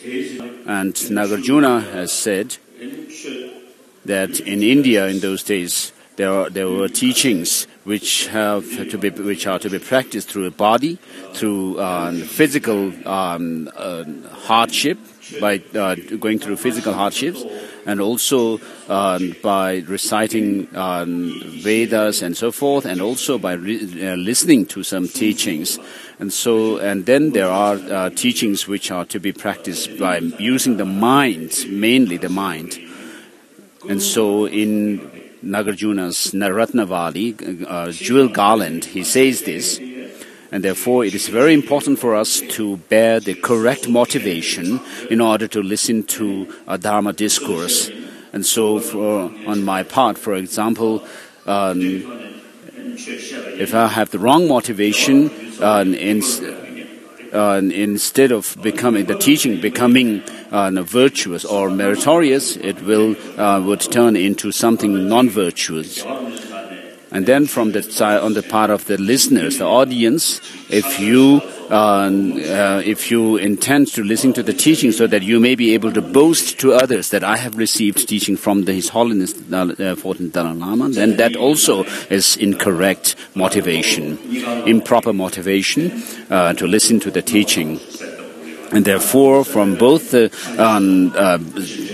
And Nagarjuna has said that in India in those days there were teachings which are to be practiced through the body, through physical hardship, by going through physical hardships, and also by reciting Vedas and so forth, and also by listening to some teachings. And then there are teachings which are to be practiced by using the mind, mainly the mind. And so in Nagarjuna's Ratnavali, Jewel Garland, he says this, and therefore it is very important for us to bear the correct motivation in order to listen to a Dharma discourse. And so on my part, for example, if I have the wrong motivation, instead of becoming virtuous or meritorious, it would turn into something non-virtuous. And then from the side, on the part of the listeners, the audience, if you intend to listen to the teaching so that you may be able to boast to others that I have received teaching from His Holiness 14th Dalai Lama, then that also is incorrect motivation, improper motivation to listen to the teaching. And therefore, from both the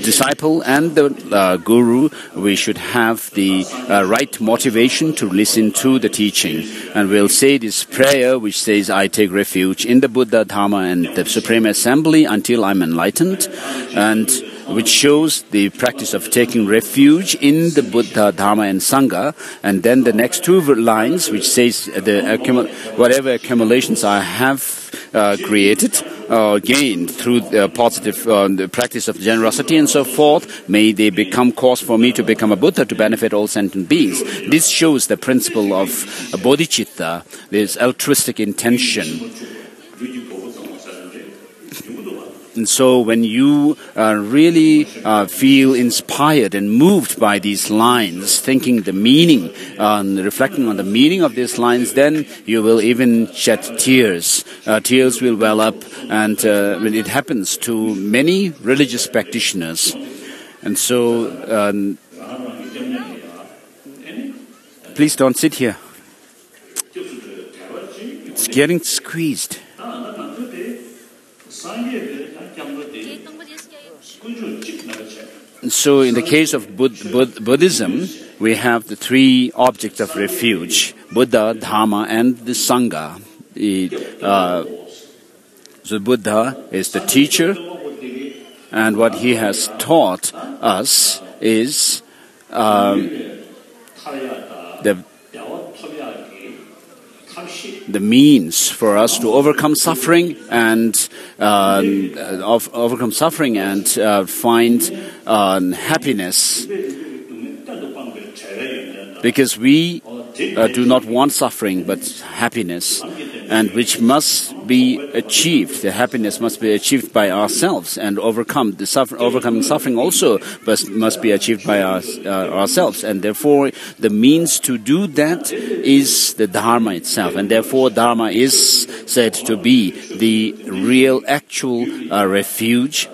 disciple and the guru, we should have the right motivation to listen to the teaching. And we'll say this prayer which says, I take refuge in the Buddha, Dharma and the Supreme Assembly until I'm enlightened, and which shows the practice of taking refuge in the Buddha, Dharma and Sangha. And then the next two lines which says, whatever accumulations I have created, gained through the positive the practice of generosity and so forth, may they become cause for me to become a Buddha to benefit all sentient beings. This shows the principle of bodhicitta, this altruistic intention. And so when you really feel inspired and moved by these lines, thinking the meaning, reflecting on the meaning of these lines, then you will even shed tears. Tears will well up, and it happens to many religious practitioners. And so, please don't sit here. It's getting squeezed. So in the case of Buddhism, we have the three objects of refuge: Buddha, Dharma, and the Sangha. So Buddha is the teacher, and what he has taught us is the means for us to overcome suffering and find happiness, because we do not want suffering but happiness, and which must be achieved. The happiness must be achieved by ourselves, and overcoming suffering also must be achieved by ourselves. And therefore, the means to do that is the Dharma itself. And therefore, Dharma is said to be the real, actual refuge.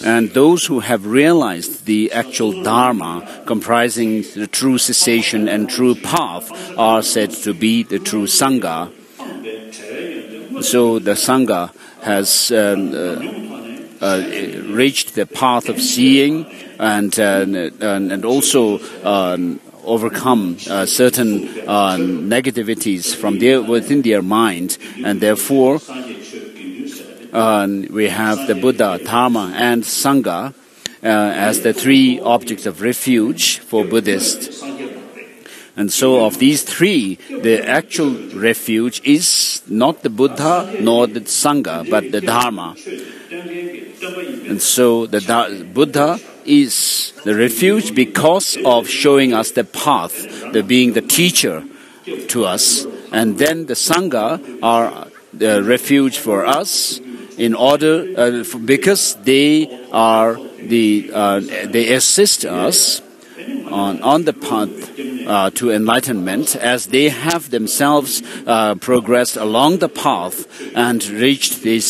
And those who have realized the actual Dharma, comprising the true cessation and true path, are said to be the true Sangha. So the Sangha has reached the path of seeing and also overcome certain negativities from within their mind, and therefore we have the Buddha, Dharma, and Sangha as the three objects of refuge for Buddhists. And so of these three, the actual refuge is not the Buddha nor the Sangha, but the Dharma. And so the Buddha is the refuge because of showing us the path, being the teacher to us. And then the Sangha are the refuge for us, in order because they are they assist us on the path to enlightenment, as they have themselves progressed along the path and reached this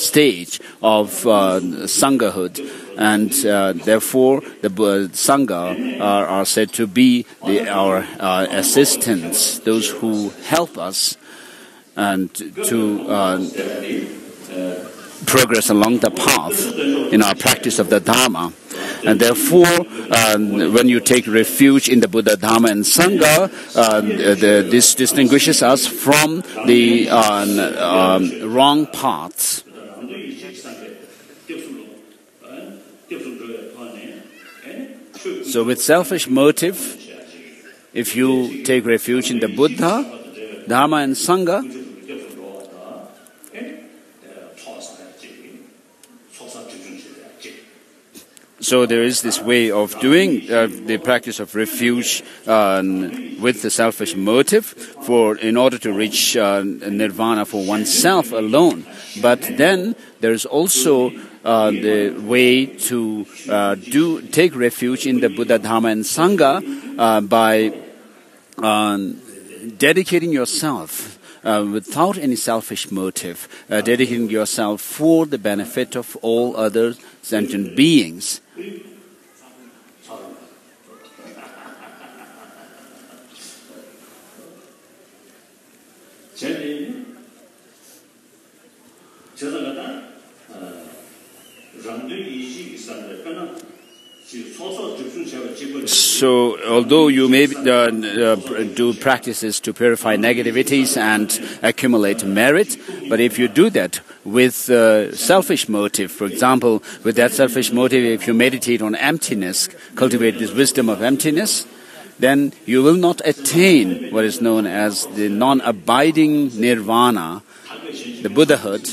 stage of Sanghahood. And therefore, the Sangha are said to be our assistants, those who help us and to progress along the path in our practice of the Dharma. And therefore, when you take refuge in the Buddha, Dharma, and Sangha, this distinguishes us from the wrong paths. So with selfish motive, if you take refuge in the Buddha, Dharma, and Sangha, so there is this way of doing the practice of refuge with the selfish motive in order to reach nirvana for oneself alone. But then there is also the way to take refuge in the Buddha, Dharma, and Sangha by dedicating yourself without any selfish motive, dedicating yourself for the benefit of all other sentient beings. So, although you may do practices to purify negativities and accumulate merit, but if you do that with selfish motive, for example, with that selfish motive, if you meditate on emptiness, cultivate this wisdom of emptiness, then you will not attain what is known as the non-abiding nirvana, the Buddhahood,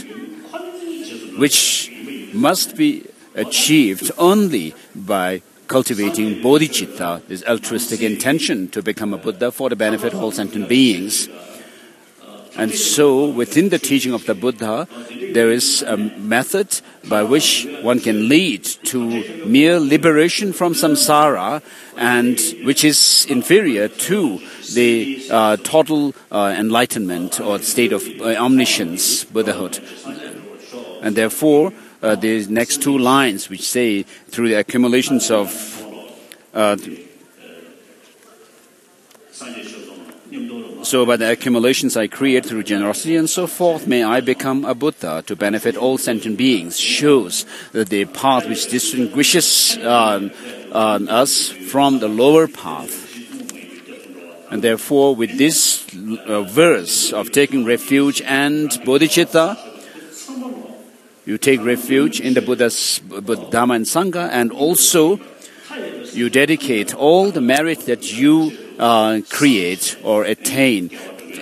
which must be achieved only by cultivating bodhicitta, this altruistic intention to become a Buddha for the benefit of all sentient beings. And so, within the teaching of the Buddha, there is a method by which one can lead to mere liberation from samsara, and which is inferior to the total enlightenment or state of omniscience, Buddhahood. And therefore, the next two lines which say, through the accumulations of so by the accumulations I create through generosity and so forth, may I become a Buddha to benefit all sentient beings, shows that the path which distinguishes us from the lower path. And therefore, with this verse of taking refuge and bodhicitta, you take refuge in the Buddha, Dharma, and Sangha, and also you dedicate all the merit that you create or attain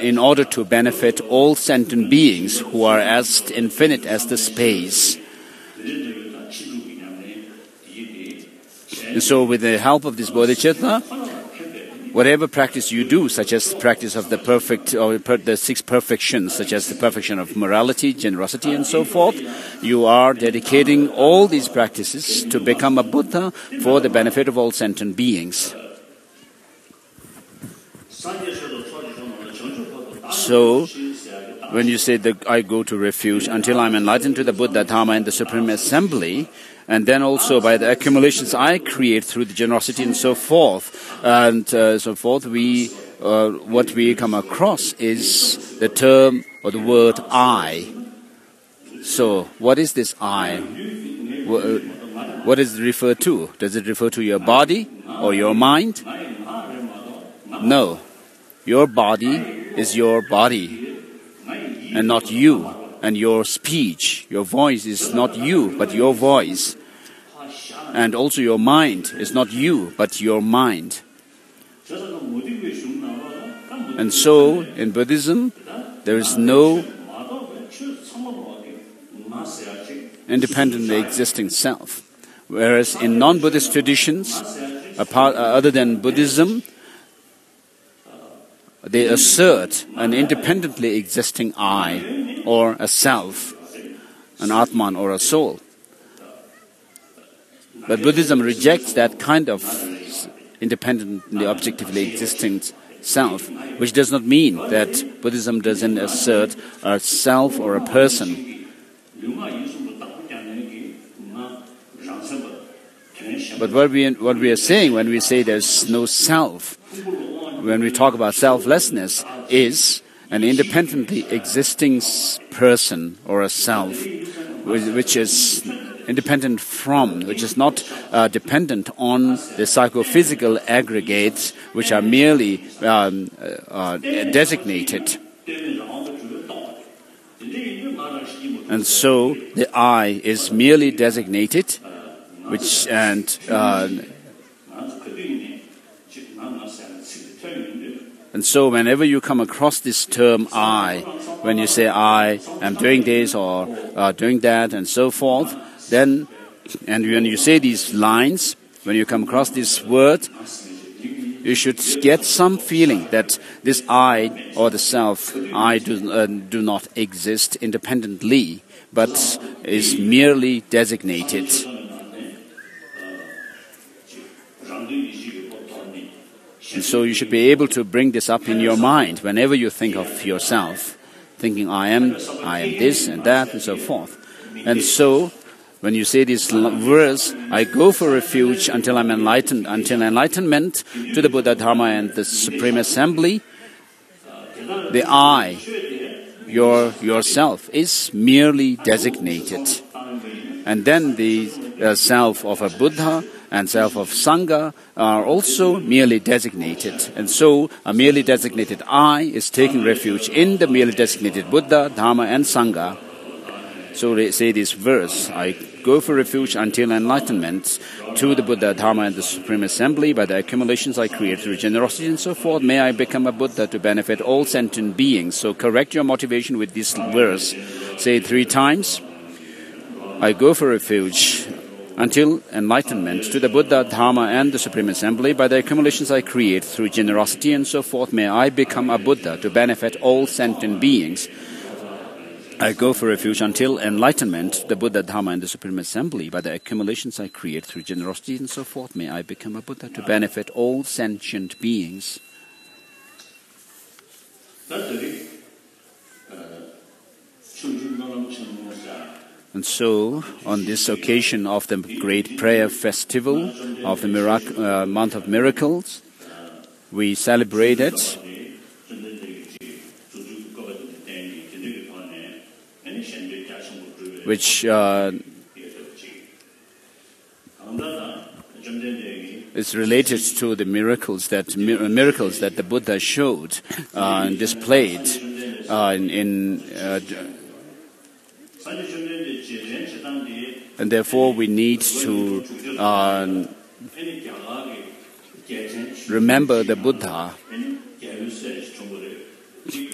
in order to benefit all sentient beings who are as infinite as the space. And so with the help of this bodhicitta, whatever practice you do, such as the practice of the perfect or the six perfections, such as the perfection of morality, generosity, and so forth, you are dedicating all these practices to become a Buddha for the benefit of all sentient beings. So, when you say that I go to refuge until I'm enlightened to the Buddha, Dharma, and the Supreme Assembly, and then also by the accumulations I create through the generosity and so forth, we what we come across is the term or the word I. So, what is this I? What is it referred to? Does it refer to your body or your mind? No. Your body is your body and not you. And your speech, your voice is not you, but your voice. And also your mind is not you, but your mind. And so, in Buddhism, there is no independently existing self. Whereas in non-Buddhist traditions, other than Buddhism, they assert an independently existing I, or a self, an Atman or a soul. But Buddhism rejects that kind of independently, objectively existing self, which does not mean that Buddhism doesn't assert a self or a person. But what we are saying when we say there's no self, when we talk about selflessness, is an independently existing person or a self, which is independent from, which is not dependent on the psychophysical aggregates which are merely designated. And so the I is merely designated, and so whenever you come across this term I, when you say I am doing this or doing that and so forth, then, and when you say these lines, when you come across this word, you should get some feeling that this I or the self, I do not exist independently, but is merely designated. And so you should be able to bring this up in your mind whenever you think of yourself, thinking I am this and that and so forth. And so when you say this verse, I go for refuge until I'm enlightened, until enlightenment to the Buddha, Dharma, and the Supreme Assembly, the I, yourself, is merely designated. And then the self of a Buddha and self of Sangha are also merely designated. And so a merely designated I is taking refuge in the merely designated Buddha, Dharma, and Sangha. So they say this verse, I go for refuge until enlightenment to the Buddha, Dharma, and the Supreme Assembly. By the accumulations I create through generosity and so forth, may I become a Buddha to benefit all sentient beings. So correct your motivation with this verse. Say it 3 times. I go for refuge until enlightenment to the Buddha, Dharma, and the Supreme Assembly. By the accumulations I create through generosity and so forth, may I become a Buddha to benefit all sentient beings. I go for refuge until enlightenment, the Buddha, Dharma, and the Supreme Assembly. By the accumulations I create through generosity and so forth, may I become a Buddha to benefit all sentient beings. And so, on this occasion of the great prayer festival of the month of miracles, we celebrated which is related to the miracles that the Buddha showed and displayed and therefore we need to remember the Buddha.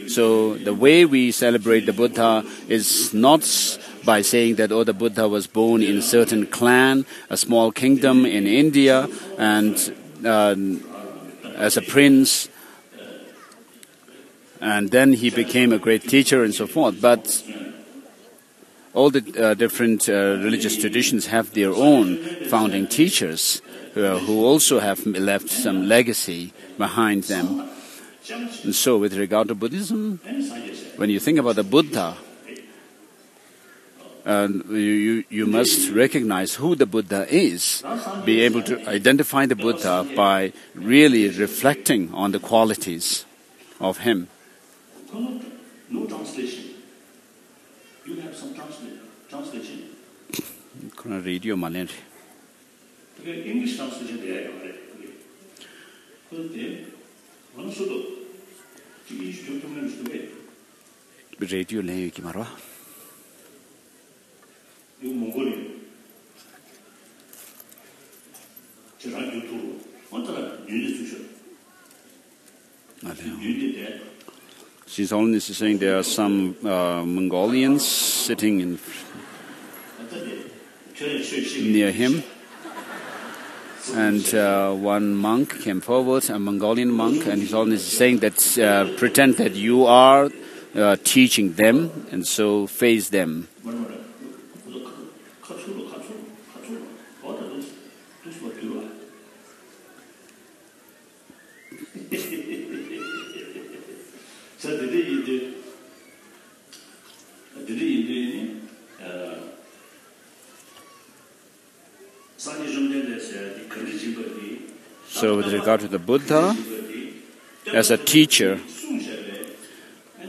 So the way we celebrate the Buddha is not by saying that, oh, the Buddha was born in a certain clan, a small kingdom in India, and as a prince, and then he became a great teacher and so forth. But all the different religious traditions have their own founding teachers who also have left some legacy behind them. And so with regard to Buddhism, when you think about the Buddha, you must recognize who the Buddha is, be able to identify the Buddha by really reflecting on the qualities of him. You have some translation. Can I read your Malayan? English translation there. Radio le Kimara. You Mongolian. His Holiness is saying there are some Mongolians sitting near him. And one monk came forward, a Mongolian monk, and His Holiness is saying that pretend that you are teaching them, and so face them. So with regard to the Buddha, as a teacher,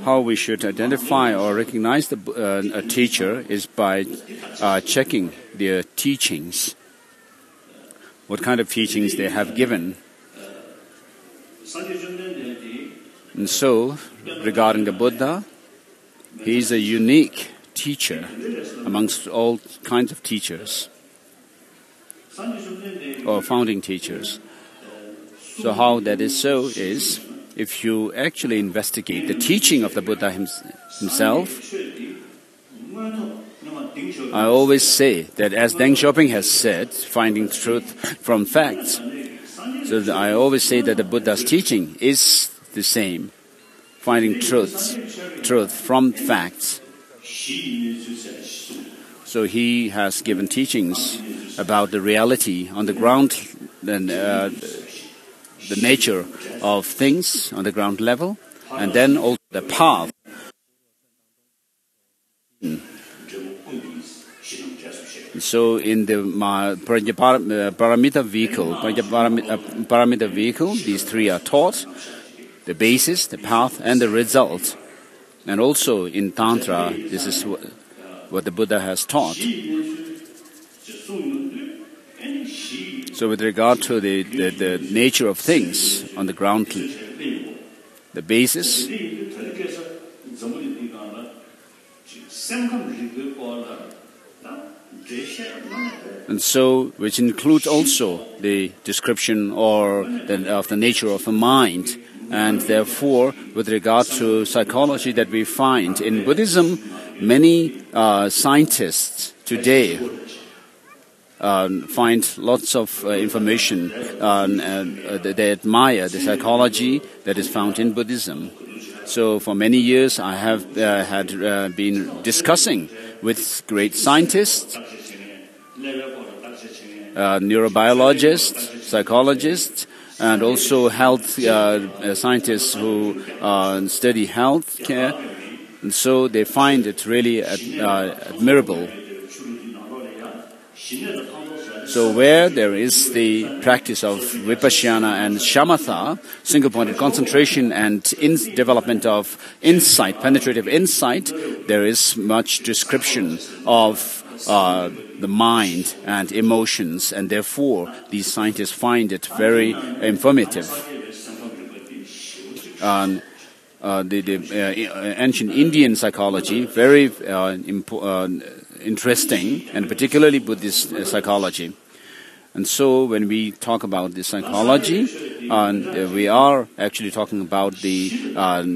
how we should identify or recognize a teacher is by checking their teachings, what kind of teachings they have given. And so, regarding the Buddha, he is a unique teacher amongst all kinds of teachers or founding teachers. So how that is so is, if you actually investigate the teaching of the Buddha himself, I always say that as Deng Xiaoping has said, finding truth from facts. So I always say that the Buddha's teaching is the same, finding truth from facts. So he has given teachings about the reality on the ground and the nature of things on the ground level, and then also the path. So in the Paramita vehicle, these three are taught: the basis, the path, and the result. And also in Tantra, this is what the Buddha has taught. So with regard to the nature of things on the ground, the basis, and so which includes also the description of the nature of the mind. And therefore, with regard to psychology that we find in Buddhism, many scientists today find lots of information. They admire the psychology that is found in Buddhism. So for many years, I have been discussing with great scientists, neurobiologists, psychologists, and also health scientists who study health care. And so they find it really admirable. So where there is the practice of vipassana and shamatha, single-pointed concentration and development of insight, penetrative insight, there is much description of the mind and emotions, and therefore these scientists find it very informative. The ancient Indian psychology, very interesting, and particularly Buddhist psychology. And so when we talk about the psychology, we are actually talking about the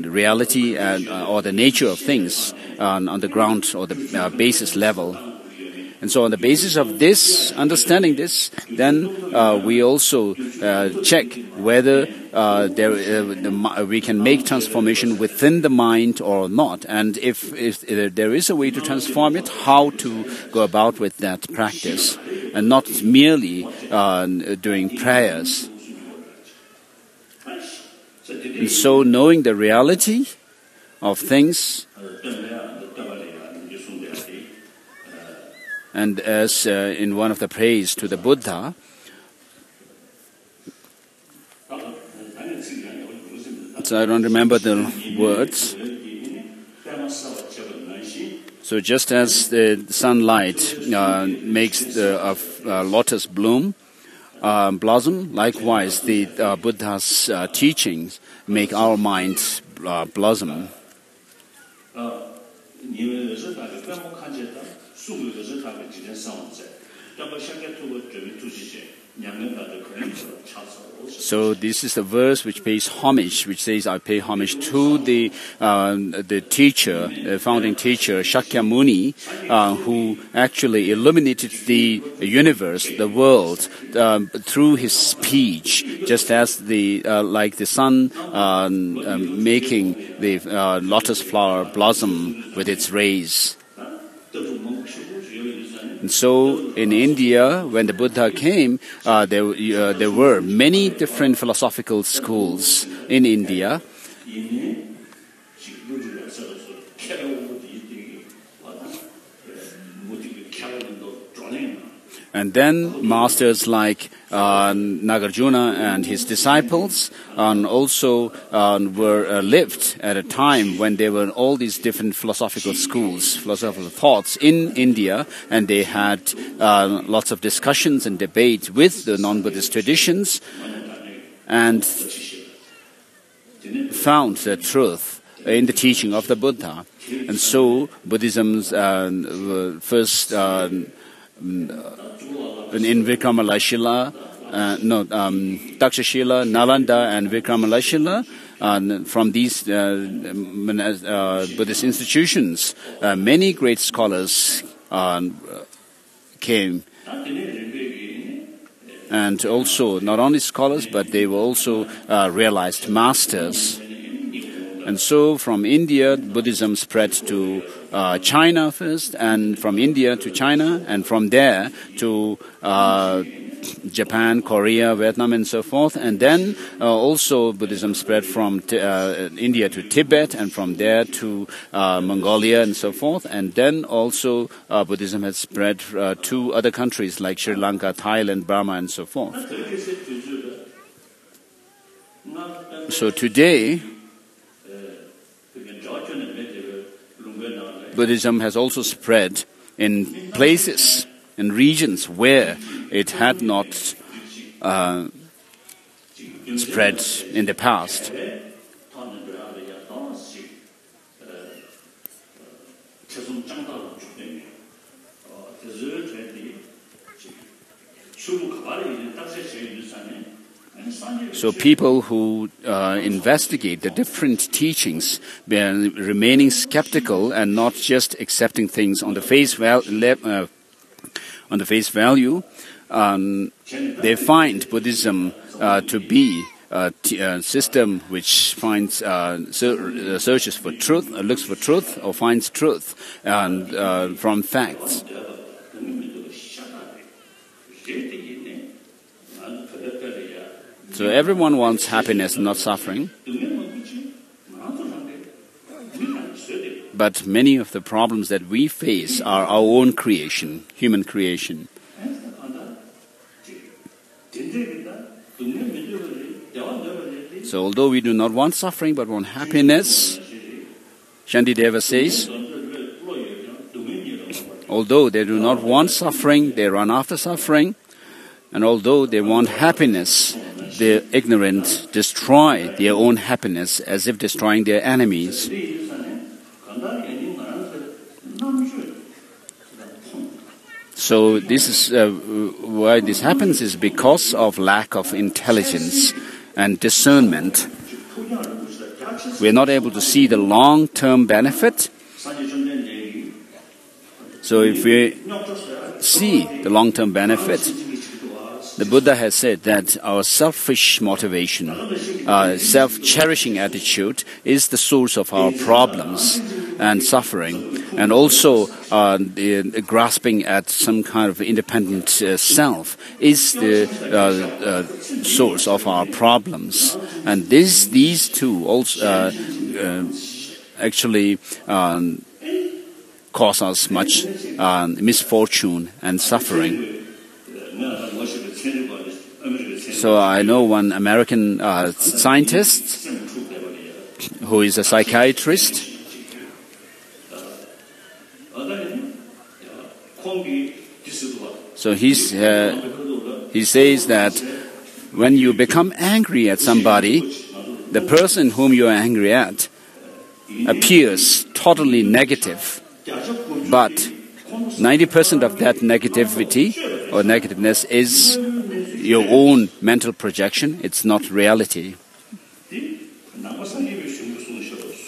reality or the nature of things on the ground or the basis level. And so on the basis of this, understanding this, then we also check whether we can make transformation within the mind or not. And if there is a way to transform it, how to go about with that practice, and not merely doing prayers. And so knowing the reality of things, and as in one of the praise to the Buddha, so I don't remember the words. So just as the sunlight makes a lotus blossom, likewise the Buddha's teachings make our minds blossom. So this is the verse which pays homage, which says, I pay homage to the teacher, the founding teacher, Shakyamuni, who actually illuminated the universe, the world, through his speech, just as like the sun making the lotus flower blossom with its rays. And so in India, when the Buddha came, there were many different philosophical schools in India. And then masters like Nagarjuna and his disciples also were lived at a time when there were all these different philosophical schools, philosophical thoughts in India, and they had lots of discussions and debate with the non-Buddhist traditions and found the truth in the teaching of the Buddha. And so Buddhism's first in Vikramalashila, Takshashila, Nalanda, and Vikramalashila, from these Buddhist institutions, many great scholars came. And also, not only scholars, but they were also realized masters. And so from India, Buddhism spread to China first, and from India to China, and from there to Japan, Korea, Vietnam, and so forth. And then also Buddhism spread from India to Tibet, and from there to Mongolia, and so forth. And then also Buddhism has spread to other countries like Sri Lanka, Thailand, Burma, and so forth. So today, Buddhism has also spread in places, in regions where it had not spread in the past. So people who investigate the different teachings, remaining skeptical and not just accepting things on the face value, they find Buddhism to be a system which finds searches for truth, looks for truth, or finds truth from facts. So everyone wants happiness, not suffering. But many of the problems that we face are our own creation, human creation. So although we do not want suffering but want happiness, Shantideva says, although they do not want suffering, they run after suffering. And although they want happiness, the ignorant destroy their own happiness as if destroying their enemies. So this is why this happens is because of lack of intelligence and discernment. We are not able to see the long-term benefit. So if we see the long-term benefit, the Buddha has said that our selfish motivation, self-cherishing attitude is the source of our problems and suffering, and also the grasping at some kind of independent self is the source of our problems. And these two also actually cause us much misfortune and suffering. So I know one American scientist who is a psychiatrist. So he says that when you become angry at somebody, the person whom you are angry at appears totally negative. But 90% of that negativity or negativeness is your own mental projection. It's not reality.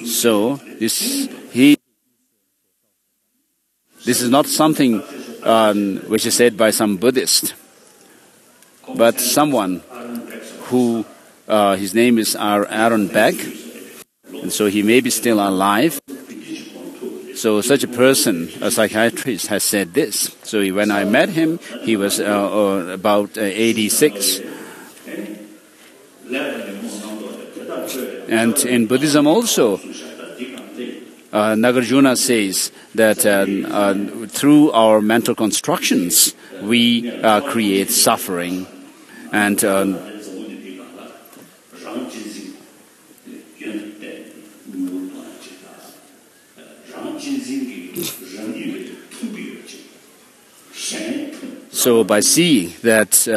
So this is not something which is said by some Buddhist, but someone who his name is Aaron Beck, and so he may be still alive. So such a person, a psychiatrist, has said this. So when I met him, he was about 86. And in Buddhism also, Nagarjuna says that through our mental constructions, we create suffering. And so by seeing that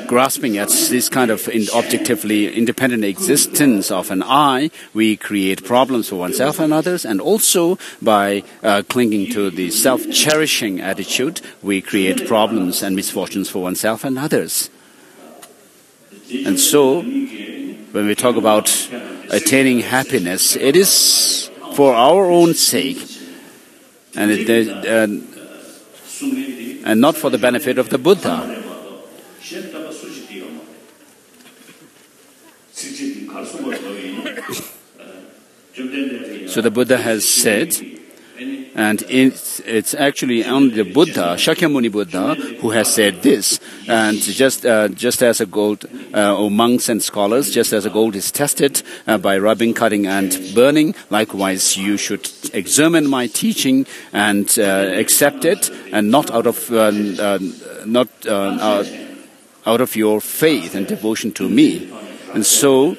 grasping at this kind of objectively independent existence of an I, we create problems for oneself and others, and also by clinging to the self-cherishing attitude, we create problems and misfortunes for oneself and others. And so, when we talk about attaining happiness, it is for our own sake, and not for the benefit of the Buddha. So the Buddha has said, and it's actually only the Buddha, Shakyamuni Buddha, who has said this. And just as a gold, monks and scholars, just as a gold is tested by rubbing, cutting, and burning, likewise you should examine my teaching and accept it, and not out of your faith and devotion to me. And so,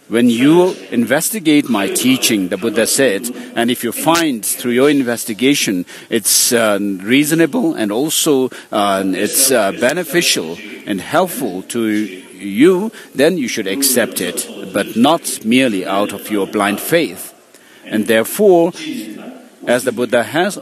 when you investigate my teaching, the Buddha said, and if you find through your investigation it's reasonable and also it's beneficial and helpful to you, then you should accept it, but not merely out of your blind faith. And therefore, as the Buddha has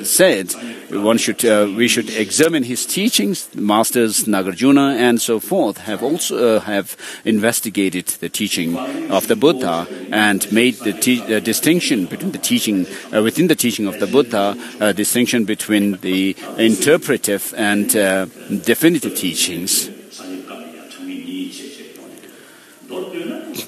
said, we should examine his teachings. Masters Nagarjuna and so forth have also have investigated the teaching of the Buddha and made the distinction between the teaching within the teaching of the Buddha, a distinction between the interpretive and definitive teachings.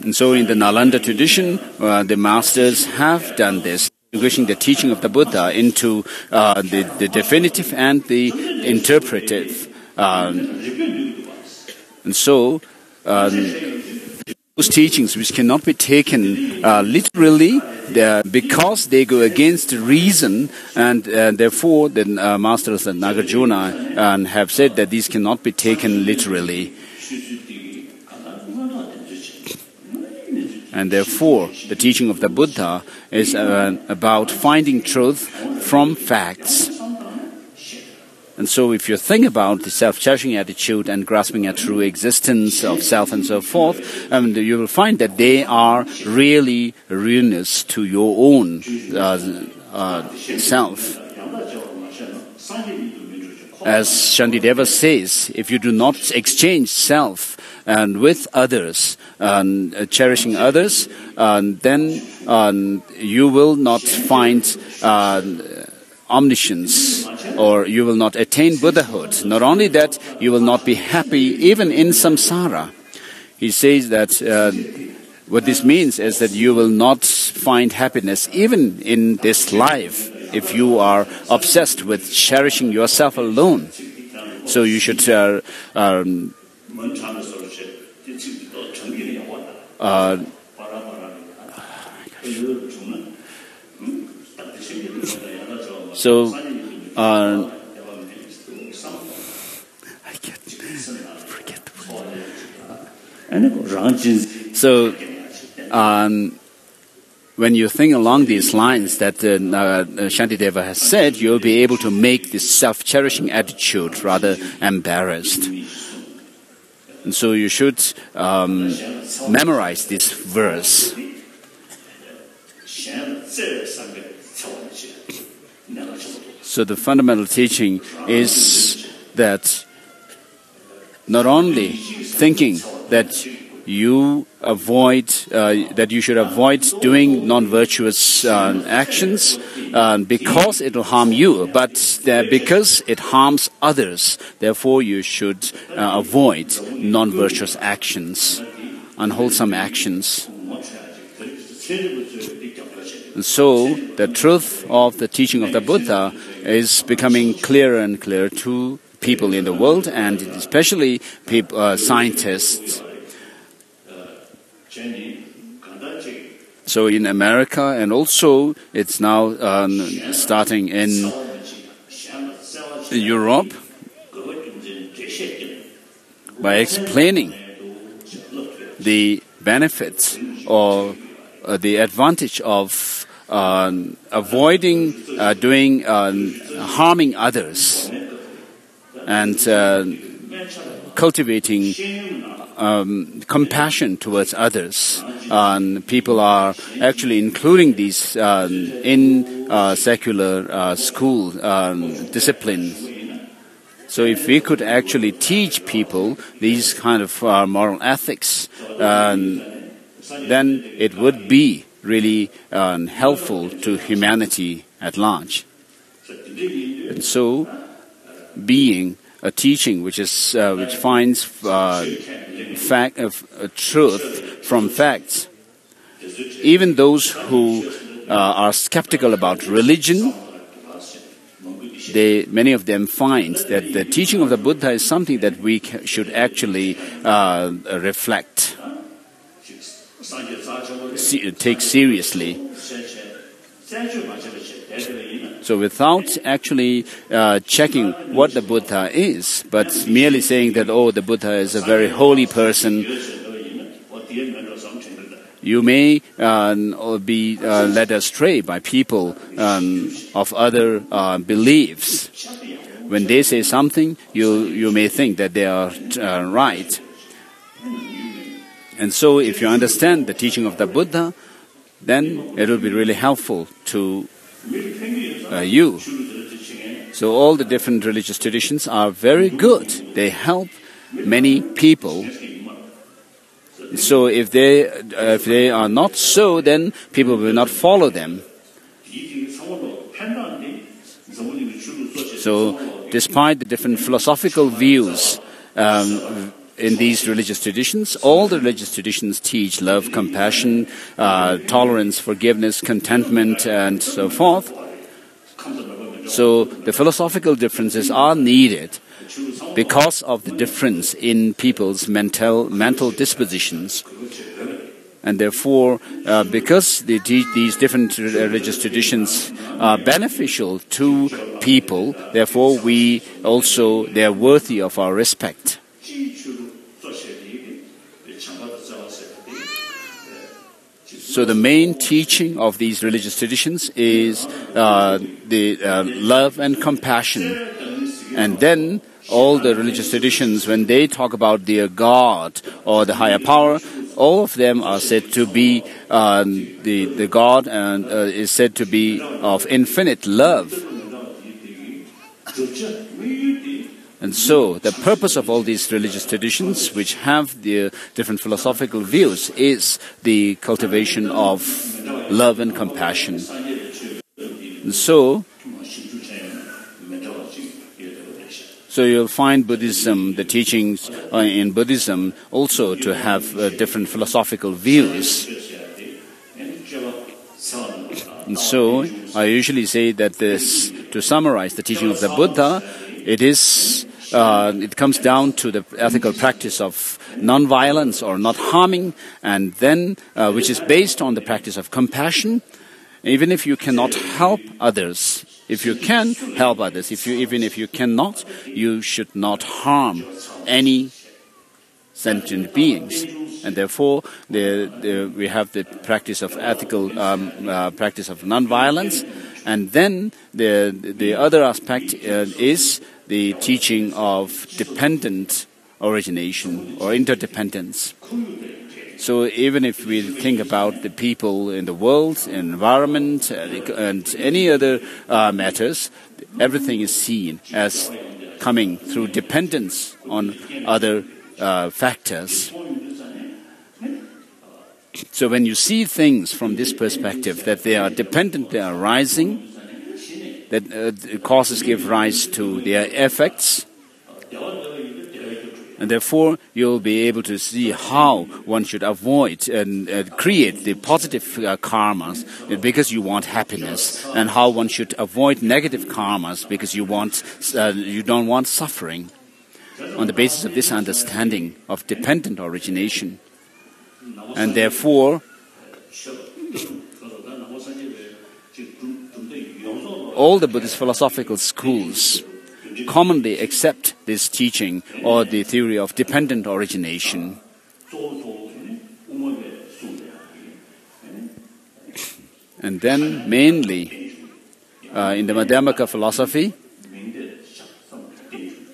And so, in the Nalanda tradition, the masters have done this, distinguishing the teaching of the Buddha into the definitive and the interpretive. And so, those teachings which cannot be taken literally because they go against reason, and therefore the masters of Nagarjuna have said that these cannot be taken literally. And therefore, the teaching of the Buddha is about finding truth from facts. And so if you think about the self-cherishing attitude and grasping at true existence of self and so forth, you will find that they are really ruinous to your own self. As Shantideva says, if you do not exchange self and with others, cherishing others, then you will not find omniscience, or you will not attain Buddhahood. Not only that, you will not be happy even in samsara. He says that what this means is that you will not find happiness even in this life if you are obsessed with cherishing yourself alone. So you should when you think along these lines that Shantideva has said, you'll be able to make this self-cherishing attitude rather embarrassed. And so you should memorize this verse. So the fundamental teaching is that not only thinking that you should avoid doing non-virtuous actions because it will harm you, but because it harms others, therefore you should avoid non-virtuous actions, unwholesome actions. And so the truth of the teaching of the Buddha is becoming clearer and clearer to people in the world, and especially scientists. So in America, and also it's now starting in Europe, by explaining the benefits or the advantage of avoiding doing harming others and cultivating compassion towards others. People are actually including these in secular school disciplines. So if we could actually teach people these kind of moral ethics, then it would be really helpful to humanity at large. And so, being a teaching which finds truth from facts, even those who are skeptical about religion, many of them find that the teaching of the Buddha is something that we should actually reflect, take seriously. So without actually checking what the Buddha is, but merely saying that, oh, the Buddha is a very holy person, you may be led astray by people of other beliefs. When they say something, you may think that they are right. And so if you understand the teaching of the Buddha, then it will be really helpful to you. So all the different religious traditions are very good. They help many people. So if they are not so, then people will not follow them. So despite the different philosophical views in these religious traditions, all the religious traditions teach love, compassion, tolerance, forgiveness, contentment, and so forth. So the philosophical differences are needed because of the difference in people's mental dispositions. And therefore, because these different religious traditions are beneficial to people, therefore they are worthy of our respect. So the main teaching of these religious traditions is the love and compassion. And then all the religious traditions, when they talk about their God or the higher power, all of them are said to be the God and is said to be of infinite love. And so the purpose of all these religious traditions, which have the different philosophical views, is the cultivation of love and compassion. And so you'll find Buddhism, the teachings in Buddhism, also to have different philosophical views. And so I usually say that to summarize the teaching of the Buddha, it comes down to the ethical practice of non-violence or not harming, and then which is based on the practice of compassion. Even if you cannot help others, if you can help others, even if you cannot, you should not harm any sentient beings. And therefore, we have the practice of ethical practice of non-violence. And then the other aspect is the teaching of dependent origination or interdependence. So even if we think about the people in the world, environment, and any other matters, everything is seen as coming through dependence on other factors. So when you see things from this perspective, that they are dependent, they are rising, that causes give rise to their effects, and therefore you'll be able to see how one should avoid and create the positive karmas because you want happiness, and how one should avoid negative karmas because you don't want suffering. On the basis of this understanding of dependent origination, and therefore all the Buddhist philosophical schools commonly accept this teaching or the theory of dependent origination. And then mainly in the Madhyamaka philosophy,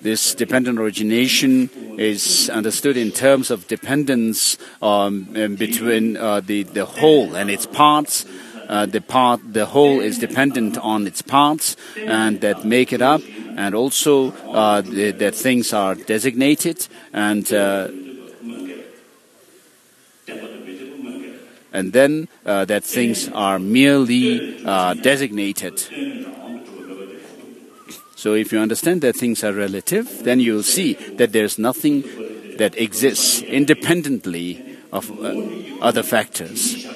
this dependent origination is understood in terms of dependence between the whole and its parts. The whole is dependent on its parts and that make it up, and also that things are designated and then that things are merely designated. So if you understand that things are relative, then you'll see that there's nothing that exists independently of other factors.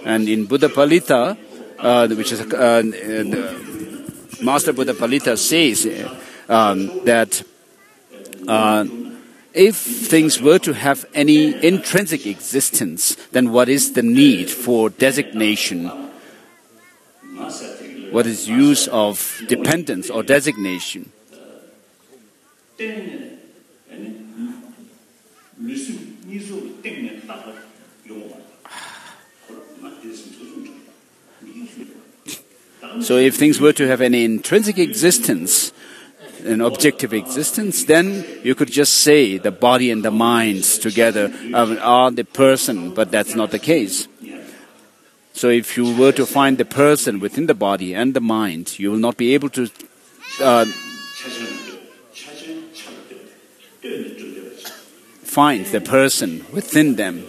And in Buddha Palita, which is Master Buddha Palita says that if things were to have any intrinsic existence, then what is the need for designation? What is use of dependence or designation? So if things were to have any intrinsic existence, an objective existence, then you could just say the body and the mind together are the person, but that's not the case. So if you were to find the person within the body and the mind, you will not be able to find the person within them.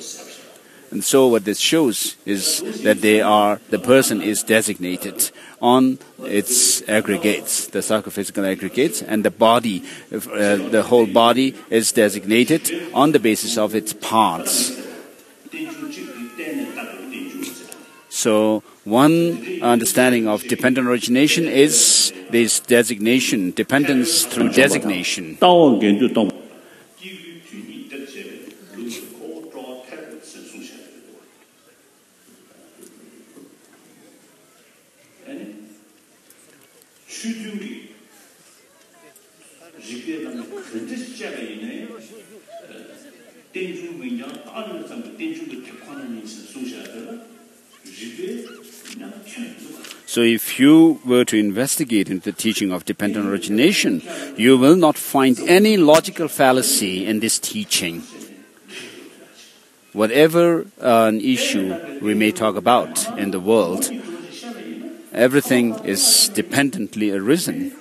And so what this shows is that the person is designated on its aggregates, the psychophysical aggregates, and the body, the whole body is designated on the basis of its parts. So one understanding of dependent origination is this designation, dependence through designation. So if you were to investigate into the teaching of dependent origination, you will not find any logical fallacy in this teaching. Whatever an issue we may talk about in the world, everything is dependently arisen.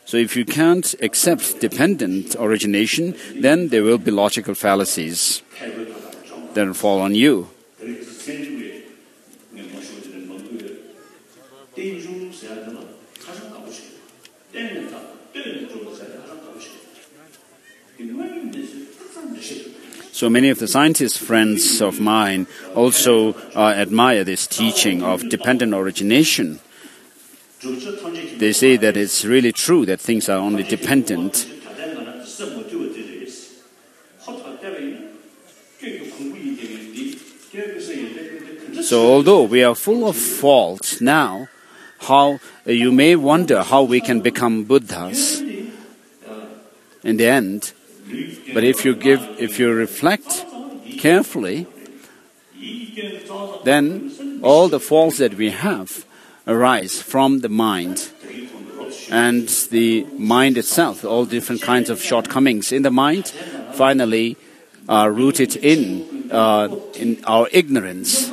So if you can't accept dependent origination, then there will be logical fallacies that will fall on you. So many of the scientist friends of mine also admire this teaching of dependent origination. They say that it's really true that things are only dependent. So although we are full of faults now, how you may wonder how we can become Buddhas in the end. But if you reflect carefully, then all the faults that we have arise from the mind. And the mind itself, all different kinds of shortcomings in the mind, finally are rooted in our ignorance.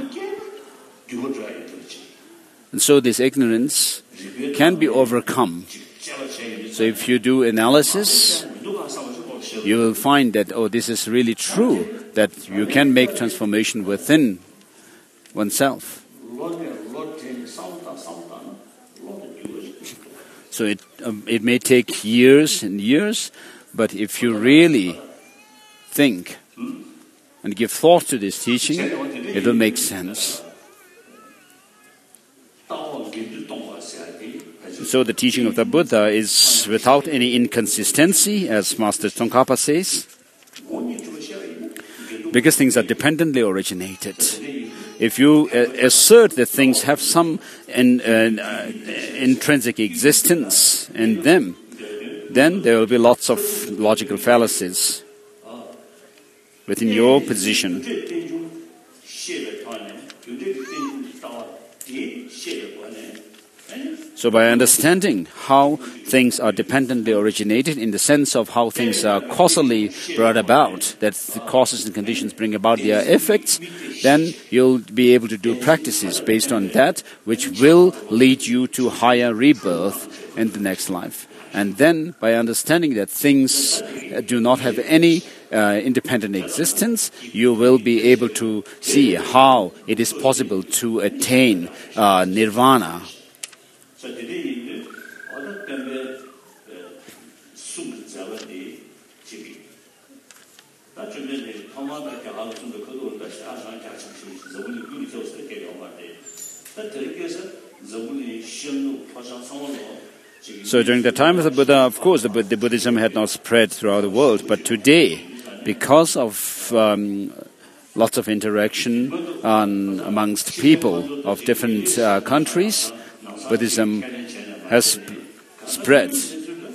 And so this ignorance can be overcome. So if you do analysis, you will find that, oh, this is really true, that you can make transformation within oneself. So it may take years and years, but if you really think and give thought to this teaching, it will make sense. So the teaching of the Buddha is without any inconsistency, as Master Tsongkhapa says, because things are dependently originated. if you assert that things have some intrinsic existence in them, then there will be lots of logical fallacies within your position. So by understanding how things are dependently originated in the sense of how things are causally brought about, that the causes and conditions bring about their effects, then you'll be able to do practices based on that, which will lead you to higher rebirth in the next life. And then by understanding that things do not have any independent existence, you will be able to see how it is possible to attain nirvana. So during the time of the Buddha, of course, the Buddhism had not spread throughout the world. But today, because of lots of interaction amongst people of different countries, Buddhism has spread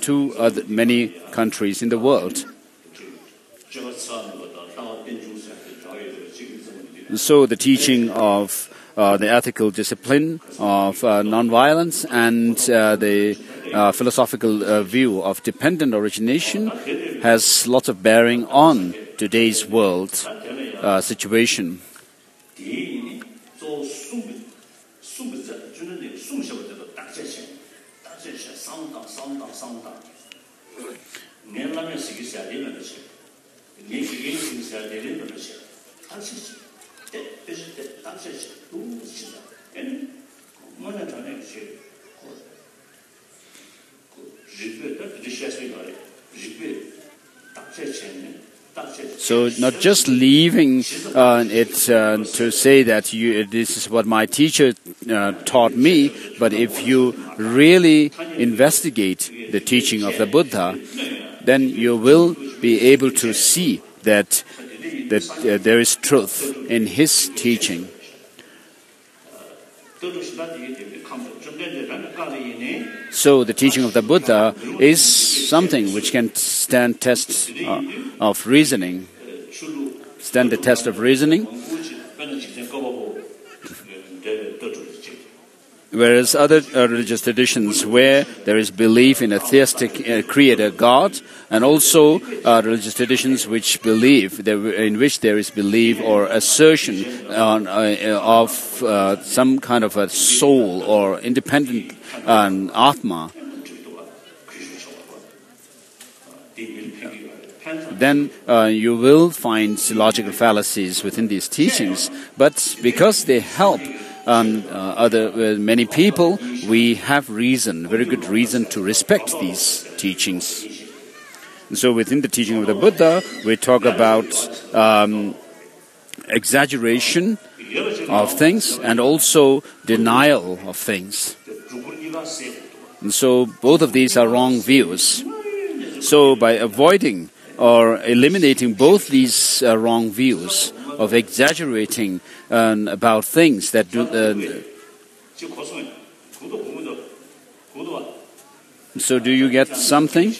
to many countries in the world. So the teaching of the ethical discipline of nonviolence and the philosophical view of dependent origination has lots of bearing on today's world situation. So not just leaving it to say that this is what my teacher taught me, but if you really investigate the teaching of the Buddha, then you will be able to see that there is truth in his teaching. So the teaching of the Buddha is something which can stand the test of reasoning. Whereas other religious traditions where there is belief in a theistic creator God, and also religious traditions which in which there is belief or assertion of some kind of a soul or independent Atma, then you will find logical fallacies within these teachings. But because they help many people, we have very good reason to respect these teachings. And so within the teaching of the Buddha, we talk about exaggeration of things and also denial of things. And so both of these are wrong views. So by avoiding or eliminating both these wrong views of exaggerating about things that do. So do you get something?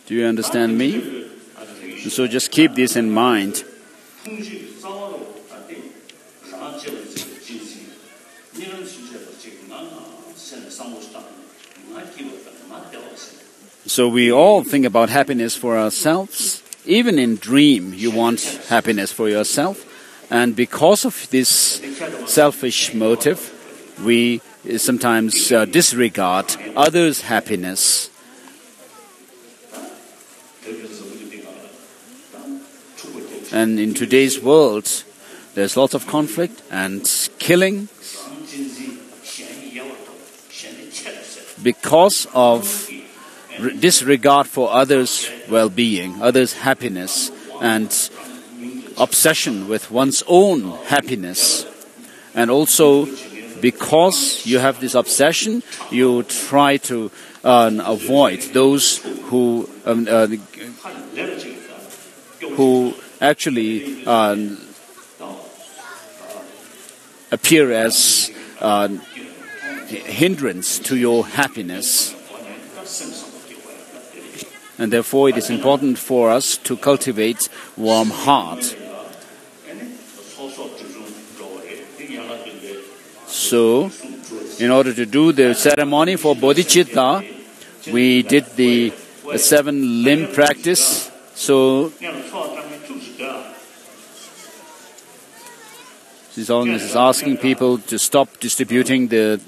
Do you understand me? So just keep this in mind. So we all think about happiness for ourselves. Even in dream, you want happiness for yourself. And because of this selfish motive, we sometimes disregard others' happiness. And in today's world, there's lots of conflict and killing because of disregard for others' well-being, others' happiness, and obsession with one's own happiness. And also, because you have this obsession, you try to avoid those who actually appear as hindrance to your happiness. And therefore it is important for us to cultivate warm heart. So, in order to do the ceremony for bodhicitta, we did the 7-limb practice. So, Sisong is asking people to stop distributing the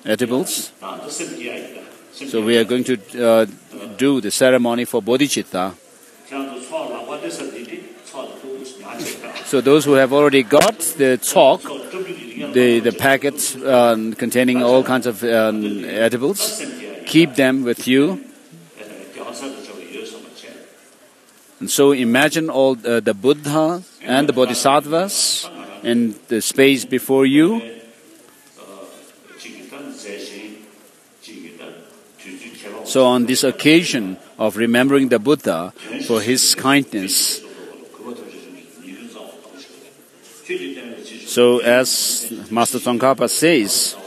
edibles. So we are going to do the ceremony for bodhicitta. So those who have already got the talk, the packets containing all kinds of edibles, keep them with you. And so imagine all the Buddha and the Bodhisattvas in the space before you. So on this occasion of remembering the Buddha for his kindness, so as Master Tsongkhapa says,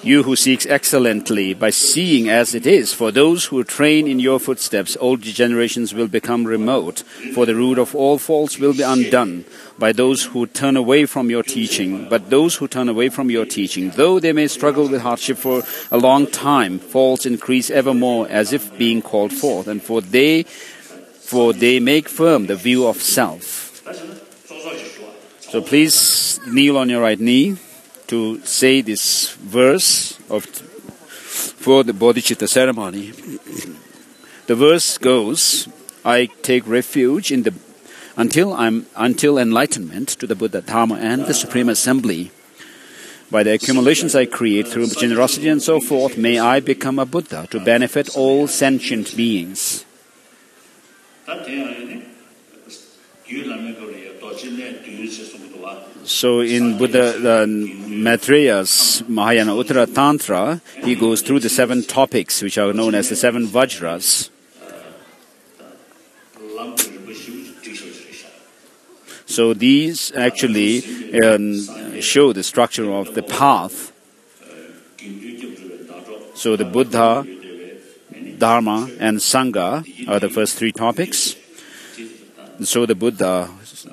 you who seek excellently by seeing as it is, for those who train in your footsteps, all degenerations will become remote, for the root of all faults will be undone by those who turn away from your teaching. But those who turn away from your teaching, though they may struggle with hardship for a long time, faults increase evermore as if being called forth, and for they make firm the view of self. So please kneel on your right knee to say this verse for the bodhicitta ceremony. The verse goes, I take refuge in the until enlightenment to the Buddha, Dharma, and the Supreme Assembly. By the accumulations I create through generosity and so forth, may I become a Buddha to benefit all sentient beings. So in Buddha Maitreya's Mahayana Uttara Tantra, he goes through the 7 topics which are known as the 7 Vajras. So these actually show the structure of the path. So the Buddha, Dharma, and Sangha are the first 3 topics. So the Buddha,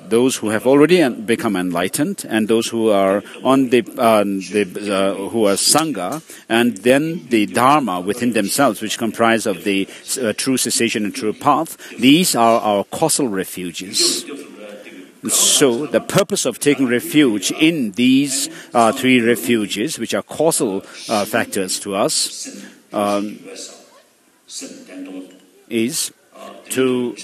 those who have already become enlightened, and those who are on who are Sangha, and then the Dharma within themselves, which comprise of the true cessation and true path. These are our causal refuges. So the purpose of taking refuge in these 3 refuges, which are causal factors to us, is to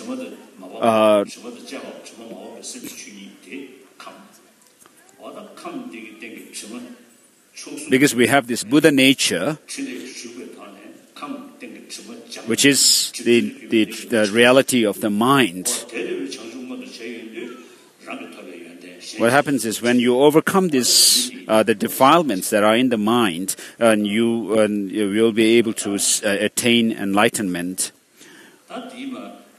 because we have this Buddha nature, which is the reality of the mind. What happens is when you overcome this, the defilements that are in the mind, and you will be able to attain enlightenment.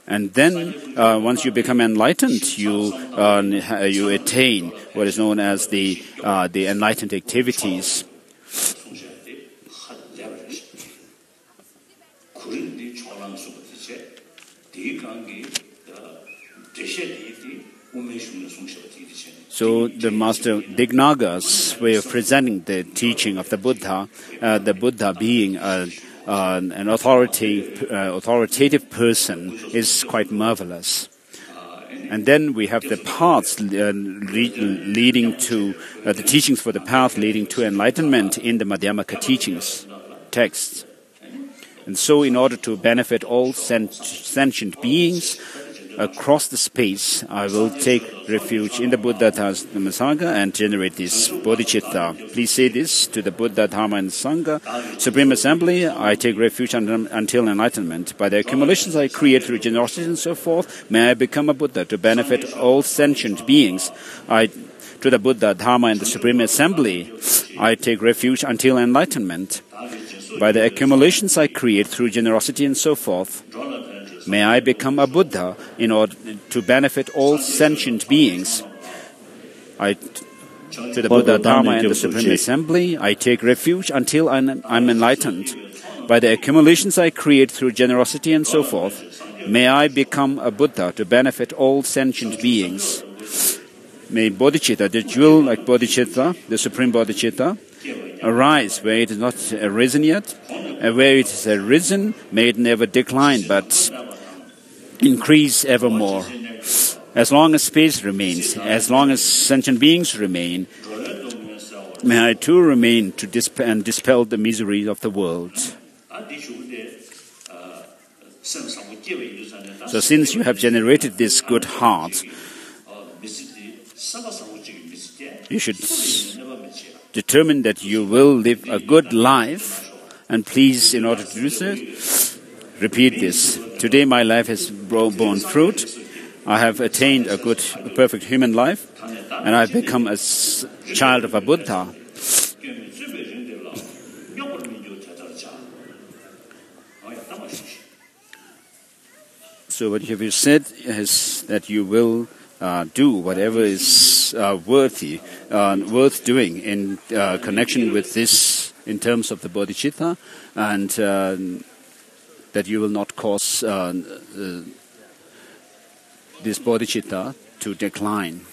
And then, once you become enlightened, you attain what is known as the enlightened activities. So the Master Dignagar's way of presenting the teaching of the Buddha being an authoritative person, is quite marvelous. And then we have the paths leading to the teachings for the path leading to enlightenment in the Madhyamaka teachings texts. And so, in order to benefit all sentient beings across the space, I will take refuge in the Buddha, Dharma, and Sangha and generate this bodhicitta. Please say this to the Buddha, Dharma, and Sangha. Supreme Assembly, I take refuge until enlightenment. By the accumulations I create through generosity and so forth, may I become a Buddha to benefit all sentient beings. To the Buddha, Dharma, and the Supreme Assembly, I take refuge until enlightenment. By the accumulations I create through generosity and so forth, may I become a Buddha in order to benefit all sentient beings. To the Buddha, Dharma, and the Supreme Assembly, I take refuge until I'm enlightened. By the accumulations I create through generosity and so forth, may I become a Buddha to benefit all sentient beings. May Bodhicitta, the jewel like Bodhicitta, the Supreme Bodhicitta, arise where it is not arisen yet, and where it is arisen, may it never decline, but increase evermore. As long as space remains, as long as sentient beings remain, may I too remain to dispel the miseries of the world. So since you have generated this good heart, you should determine that you will live a good life, and please, in order to do so, repeat this. Today my life has borne fruit. I have attained a perfect human life, and I've become a child of a Buddha. So what you have said is that you will do whatever is worth doing in connection with this, in terms of the bodhicitta, and that you will not cause this bodhicitta to decline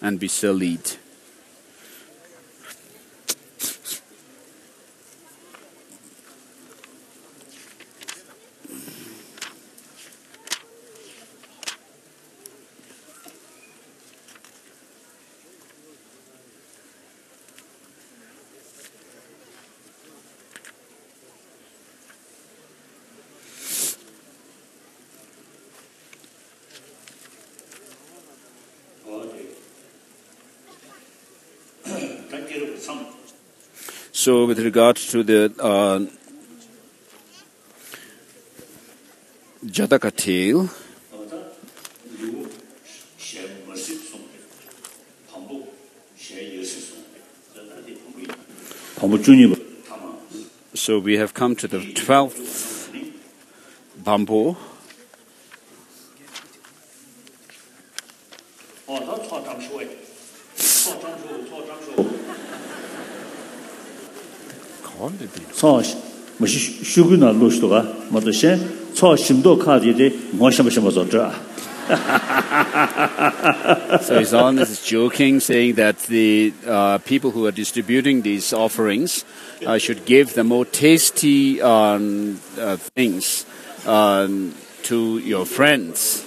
and be sullied. So with regard to the Jataka tale, so we have come to the 12th Bampo. So his Holiness is joking, saying that the people who are distributing these offerings should give the more tasty things to your friends.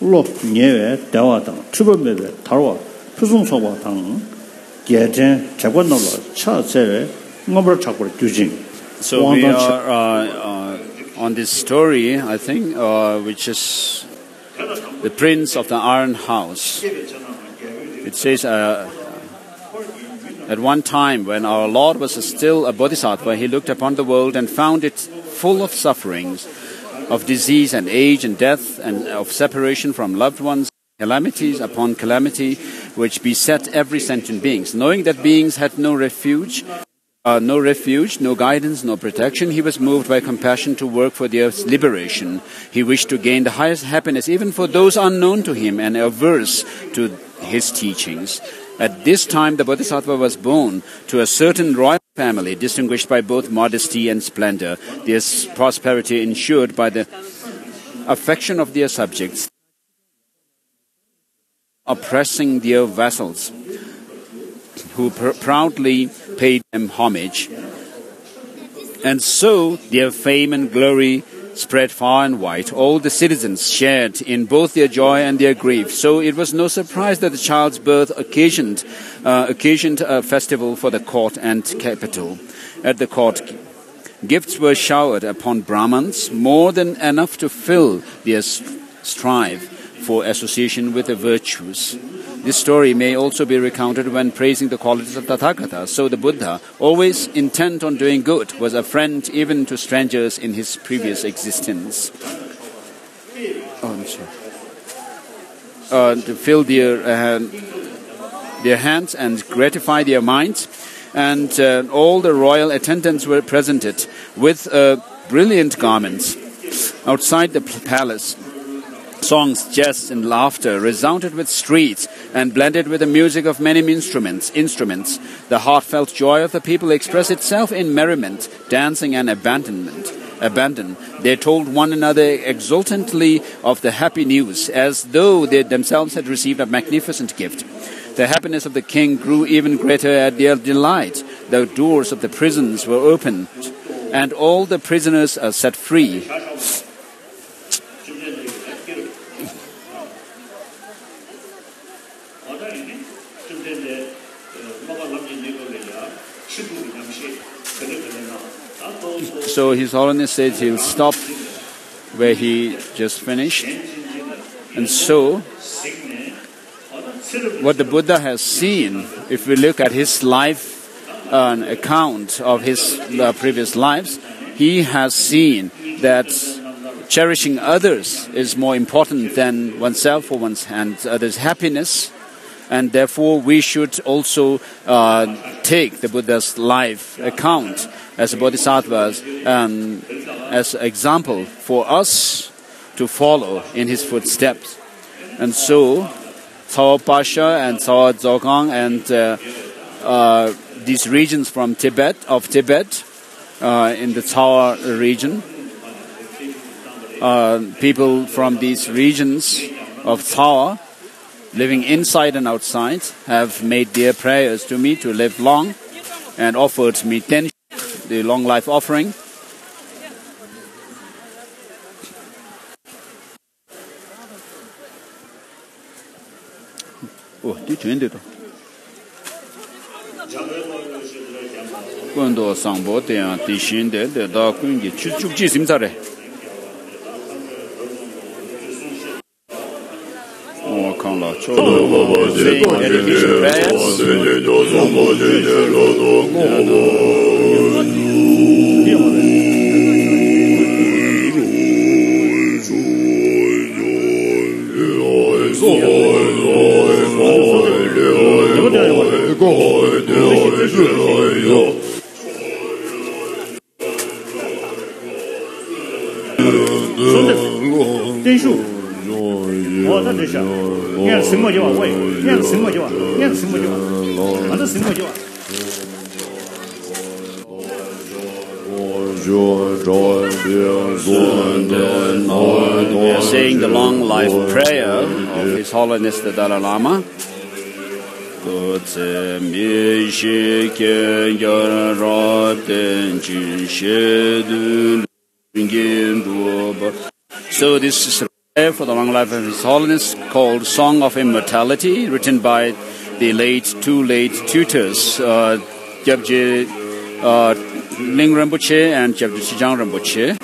lo nyewe dawa dang triple mebe tarwa pusung sowa dang geten chakwa nolo cha tsewe ngomra chakwa gyujing. So we are on this story, I think, which is the Prince of the Iron House. It says at one time when our Lord was still a bodhisattva, he looked upon the world and found it full of sufferings, of disease and age and death, and of separation from loved ones, calamities upon calamity, which beset every sentient being. Knowing that beings had no refuge, no guidance, no protection, he was moved by compassion to work for the earth's liberation. He wished to gain the highest happiness even for those unknown to him and averse to his teachings. At this time, the Bodhisattva was born to a certain royal family, distinguished by both modesty and splendor, their prosperity ensured by the affection of their subjects, oppressing their vassals, who proudly paid them homage. And so their fame and glory spread far and wide. All the citizens shared in both their joy and their grief. So it was no surprise that the child's birth occasioned a festival for the court and capital. At the court, gifts were showered upon Brahmins, more than enough to fill their strive for association with the virtues. This story may also be recounted when praising the qualities of Tathagata. So the Buddha, always intent on doing good, was a friend even to strangers in his previous existence. To fill their hands and gratify their minds. And all the royal attendants were presented with brilliant garments. Outside the palace, songs, jests, and laughter resounded with streets and blended with the music of many instruments. The heartfelt joy of the people expressed itself in merriment, dancing, and abandon. They told one another exultantly of the happy news, as though they themselves had received a magnificent gift. The happiness of the king grew even greater at their delight. The doors of the prisons were opened, and all the prisoners are set free. So His Holiness said he'll stop where he just finished. And so, what the Buddha has seen, if we look at his life, an account of his previous lives, he has seen that cherishing others is more important than oneself or and others' happiness. And therefore, we should also take the Buddha's life account as bodhisattvas as an example for us to follow in his footsteps. And so, Cao Pasha and Cao Dzogang and these regions from Tibet, in the Cao region, people from these regions of Cao, living inside and outside, have made their prayers to me to live long and offered me Tenshi, the long life offering. Oh, di twende to. Gondo sangbo de an di shin de da kun gi chu chu ji sim sa re. Oh, kan la cho saying the long life prayer of His Holiness the Dalai Lama. So this is a prayer for the long life of His Holiness called Song of Immortality, written by the two late tutors, Gyabje Ling Rinpoche and Gyabje Chijang Rinpoche,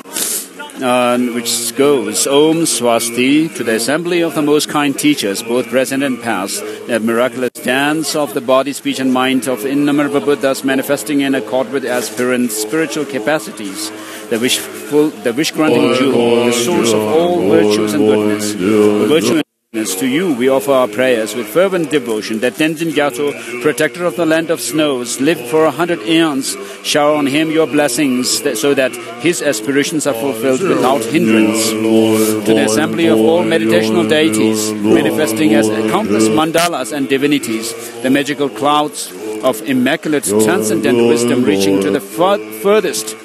which goes, Om Swasti, to the assembly of the most kind teachers, both present and past, the miraculous dance of the body, speech and mind of innumerable Buddhas manifesting in accord with aspirants' spiritual capacities, the wish-granting jewel, the source of all virtues and goodness. Virtue and goodness, to you we offer our prayers with fervent devotion, that Tenzin Gyatso, protector of the land of snows, lived for 100 aeons, shower on him your blessings, so that his aspirations are fulfilled without hindrance. To the assembly of all meditational deities, manifesting as countless mandalas and divinities, the magical clouds of immaculate transcendent wisdom reaching to the furthest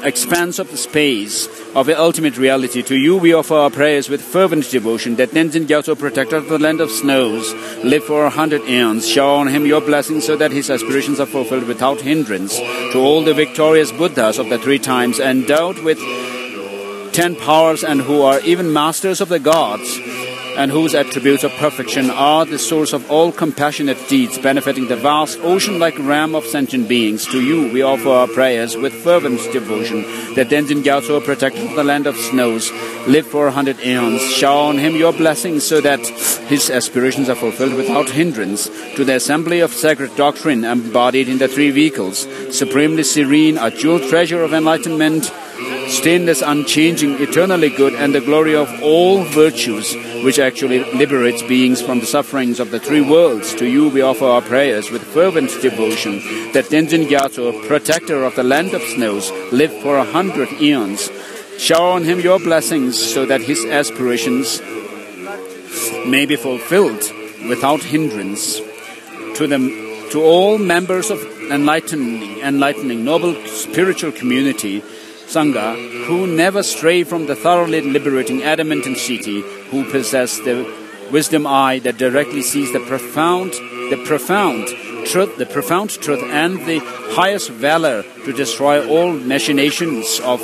expanse of the space of the ultimate reality. To you we offer our prayers with fervent devotion, that Tenzin Gyatso, protector of the land of snows, live for 100 aeons. Shower on him your blessings so that his aspirations are fulfilled without hindrance. To all the victorious Buddhas of the three times, endowed with 10 powers and who are even masters of the gods, and whose attributes of perfection are the source of all compassionate deeds, benefiting the vast ocean-like realm of sentient beings. To you we offer our prayers with fervent devotion, that Tenzin Gyatso, protector of the land of snows, live for 100 aeons. Shower on him your blessings so that his aspirations are fulfilled without hindrance. To the assembly of sacred doctrine embodied in the three vehicles, supremely serene, a jewel treasure of enlightenment, stainless, unchanging, eternally good, and the glory of all virtues, which actually liberates beings from the sufferings of the three worlds. To you we offer our prayers with fervent devotion, that Tenzin Gyatso, protector of the land of snows, live for 100 eons. Shower on him your blessings so that his aspirations may be fulfilled without hindrance. To all members of enlightening noble spiritual community, Sangha, who never stray from the thoroughly liberating adamant city, who possess the wisdom eye that directly sees the profound truth and the highest valor to destroy all machinations of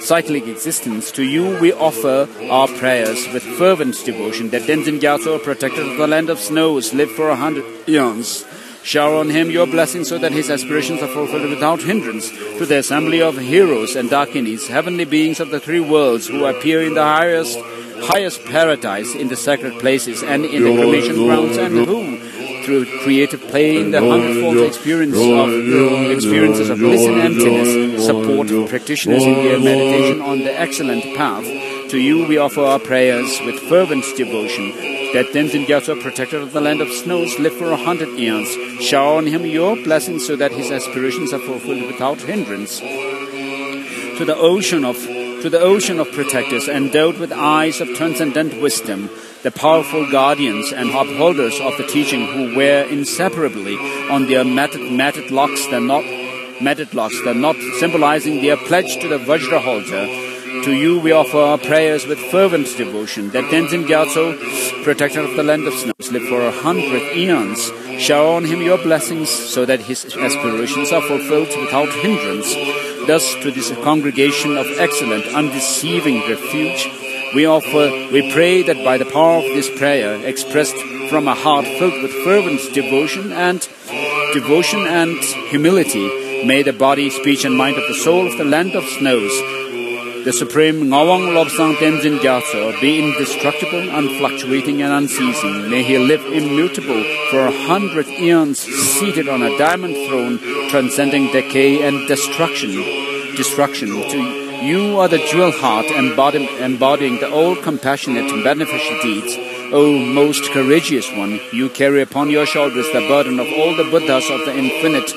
cyclic existence. To you we offer our prayers with fervent devotion, that Tenzin Gyatso, protector of the land of snows, live for 100 eons. Shower on him your blessings so that his aspirations are fulfilled without hindrance. To the assembly of heroes and dakinis, heavenly beings of the three worlds, who appear in the highest paradise, in the sacred places and in the cremation grounds, and who, through creative play in the hundredfold experiences of bliss and emptiness, support practitioners in their meditation on the excellent path. To you we offer our prayers with fervent devotion, that Tenzin Gyatso, protector of the land of snows, live for 100 eons. Shower on him your blessings so that his aspirations are fulfilled without hindrance. To the ocean of protectors, endowed with eyes of transcendent wisdom, the powerful guardians and upholders of the teaching, who wear inseparably on their matted locks the knot symbolizing their pledge to the Vajra halter. To you we offer our prayers with fervent devotion, that Tenzin Gyatso, protector of the land of snows, live for 100 eons. Shower on him your blessings so that his aspirations are fulfilled without hindrance. Thus, to this congregation of excellent, undeceiving refuge, we pray that by the power of this prayer, expressed from a heart filled with fervent devotion and humility, may the body, speech, and mind of the soul of the land of snows, the supreme Ngawang Lobsang Tenzin Gyatso, be indestructible, unfluctuating, and unceasing. May he live immutable for 100 eons, seated on a diamond throne, transcending decay and destruction. To you are the jewel heart, embodying the all compassionate and beneficial deeds. O most courageous one, you carry upon your shoulders the burden of all the Buddhas of the infinite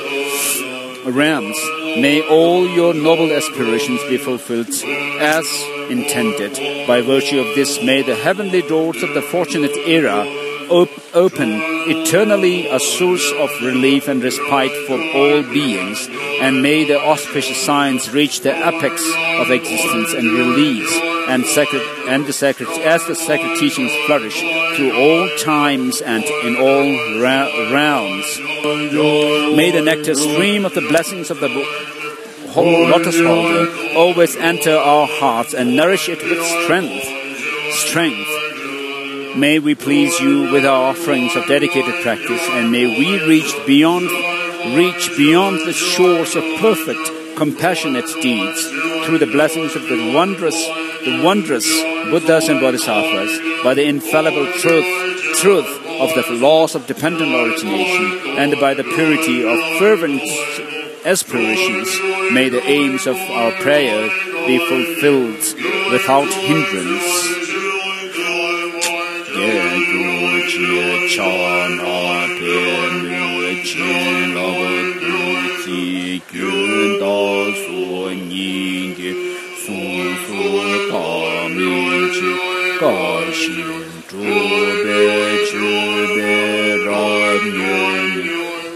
realms. May all your noble aspirations be fulfilled as intended. By virtue of this, may the heavenly doors of the fortunate era open eternally, a source of relief and respite for all beings, and may the auspicious signs reach the apex of existence and release, and the sacred teachings flourish through all times and in all realms. May the nectar stream of the blessings of the lotus holder always enter our hearts and nourish it with strength. May we please you with our offerings of dedicated practice, and may we reach beyond the shores of perfect, compassionate deeds through the blessings of the wondrous Buddhas and Bodhisattvas, by the infallible truth of the laws of dependent origination, and by the purity of fervent aspirations. May the aims of our prayer be fulfilled without hindrance.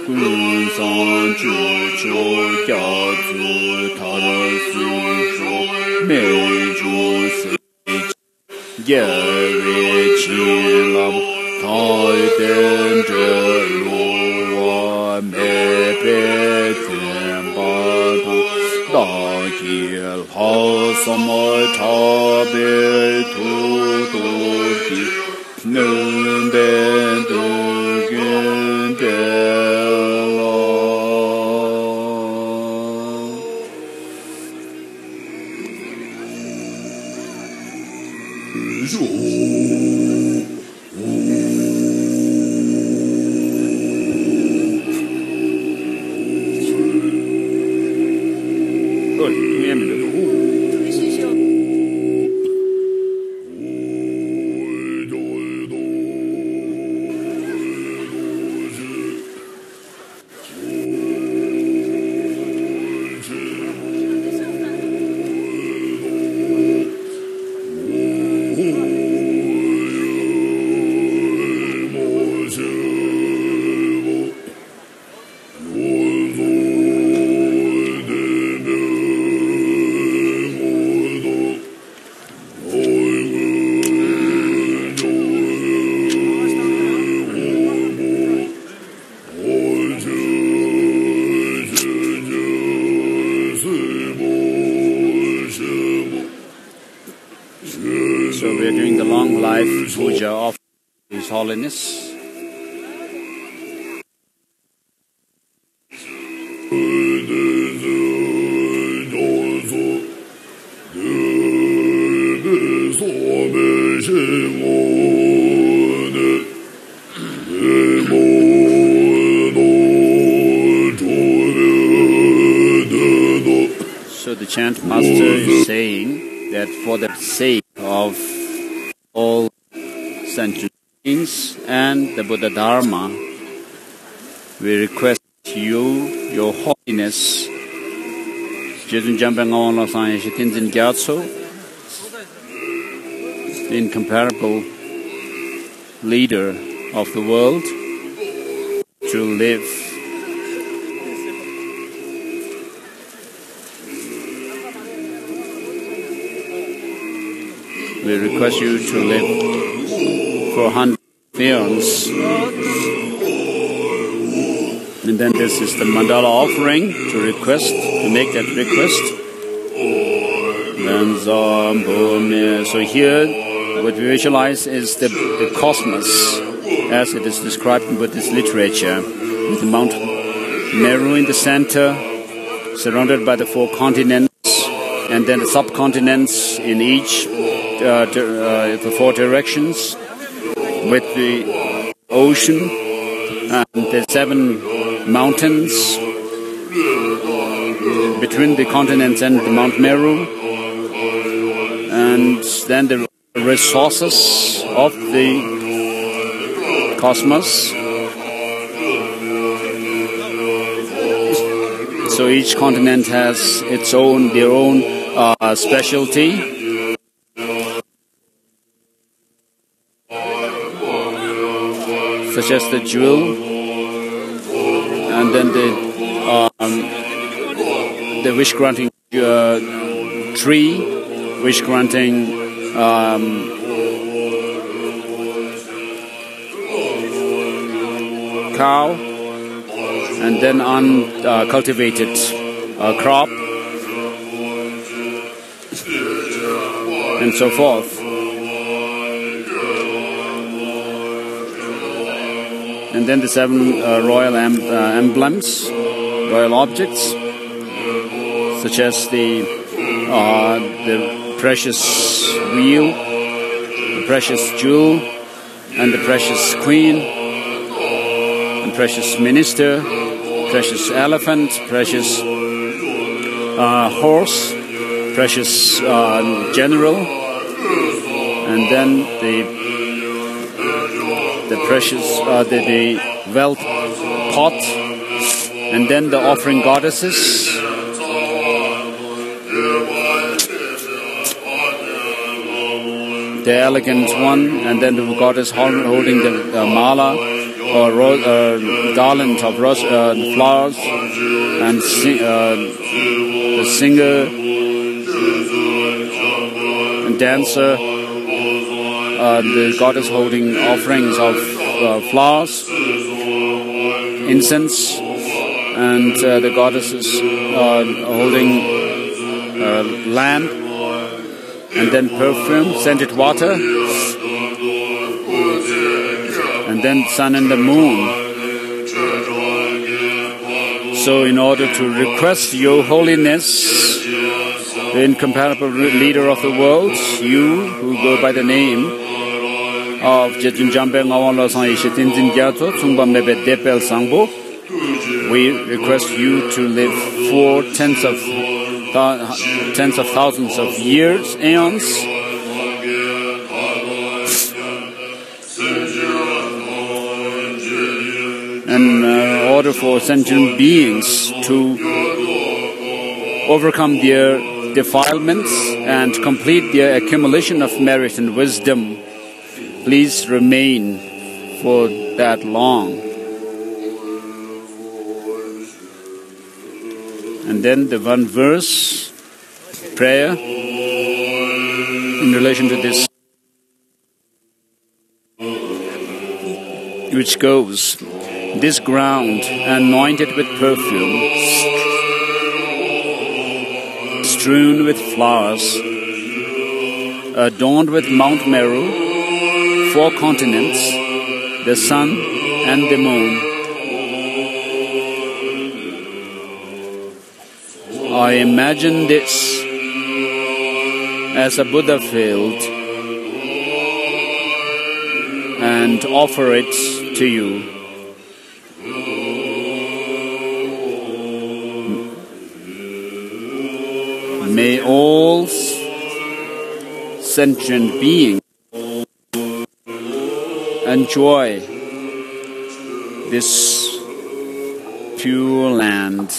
San Chu Chu Kya Zu Tara Su Shu Mei Ju Se Ye Wei Qin Lam Tai Den Zhe Lu Wa Mei Bei Tian Ba Tang Da Gil Hao Samai Ta Bei Tu Tu Ki Nun Ben Du Gen Den Lo So we are doing the long life puja of His Holiness. So the chant master is saying that for the sake of all sentient beings and the Buddha Dharma, we request you, Your Holiness, the incomparable leader of the world, to live we request you to live for 100 years. And then this is the mandala offering to make that request. So here, what we visualize is the cosmos, as it is described in Buddhist literature, with Mount Meru in the center, surrounded by the 4 continents, and then the subcontinents in each the 4 directions, with the ocean and the 7 mountains between the continents and the Mount Meru, and then the resources of the cosmos. So each continent has their own specialty. Such as the jewel, and then the wish-granting tree, wish-granting cow, and then uncultivated crop, and so forth. And then the 7 royal emblems, royal objects, such as the precious wheel, the precious jewel, and the precious queen, and precious minister, precious elephant, precious horse, precious general, and then the precious, the wealth pot, and then the offering goddesses, the elegant one, and then the goddess holding the mala garland of flowers, and the singer and dancer, the goddess holding offerings of flowers, incense, and the goddesses holding lamp, and then perfume, scented water, and then sun and the moon. So in order to request your holiness, the incomparable leader of the world, you who go by the name of Jejun Jambe Ngawon Losang Ishe Tintin Gyato Tsungpa Mebe Depel Sangbo, we request you to live for tens of thousands of years, aeons, in order for sentient beings to overcome their defilements and complete their accumulation of merit and wisdom. Please remain for that long. And then the one verse prayer in relation to this, which goes, this ground anointed with perfume, strewn with flowers, adorned with Mount Meru, 4 continents, the sun and the moon. I imagine this as a Buddha field and offer it to you. May all sentient beings enjoy this pure land.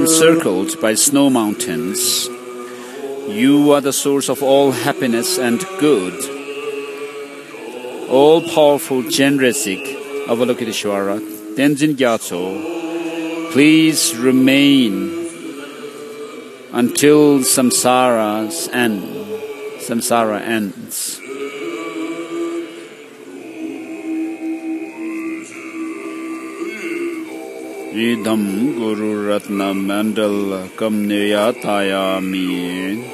Encircled by snow mountains, you are the source of all happiness and good. All-powerful Jenresik Avalokiteshvara, Tenzin Gyatso, please remain until samsara ends. Idam Guru Ratna Mandal Kamneyatayami.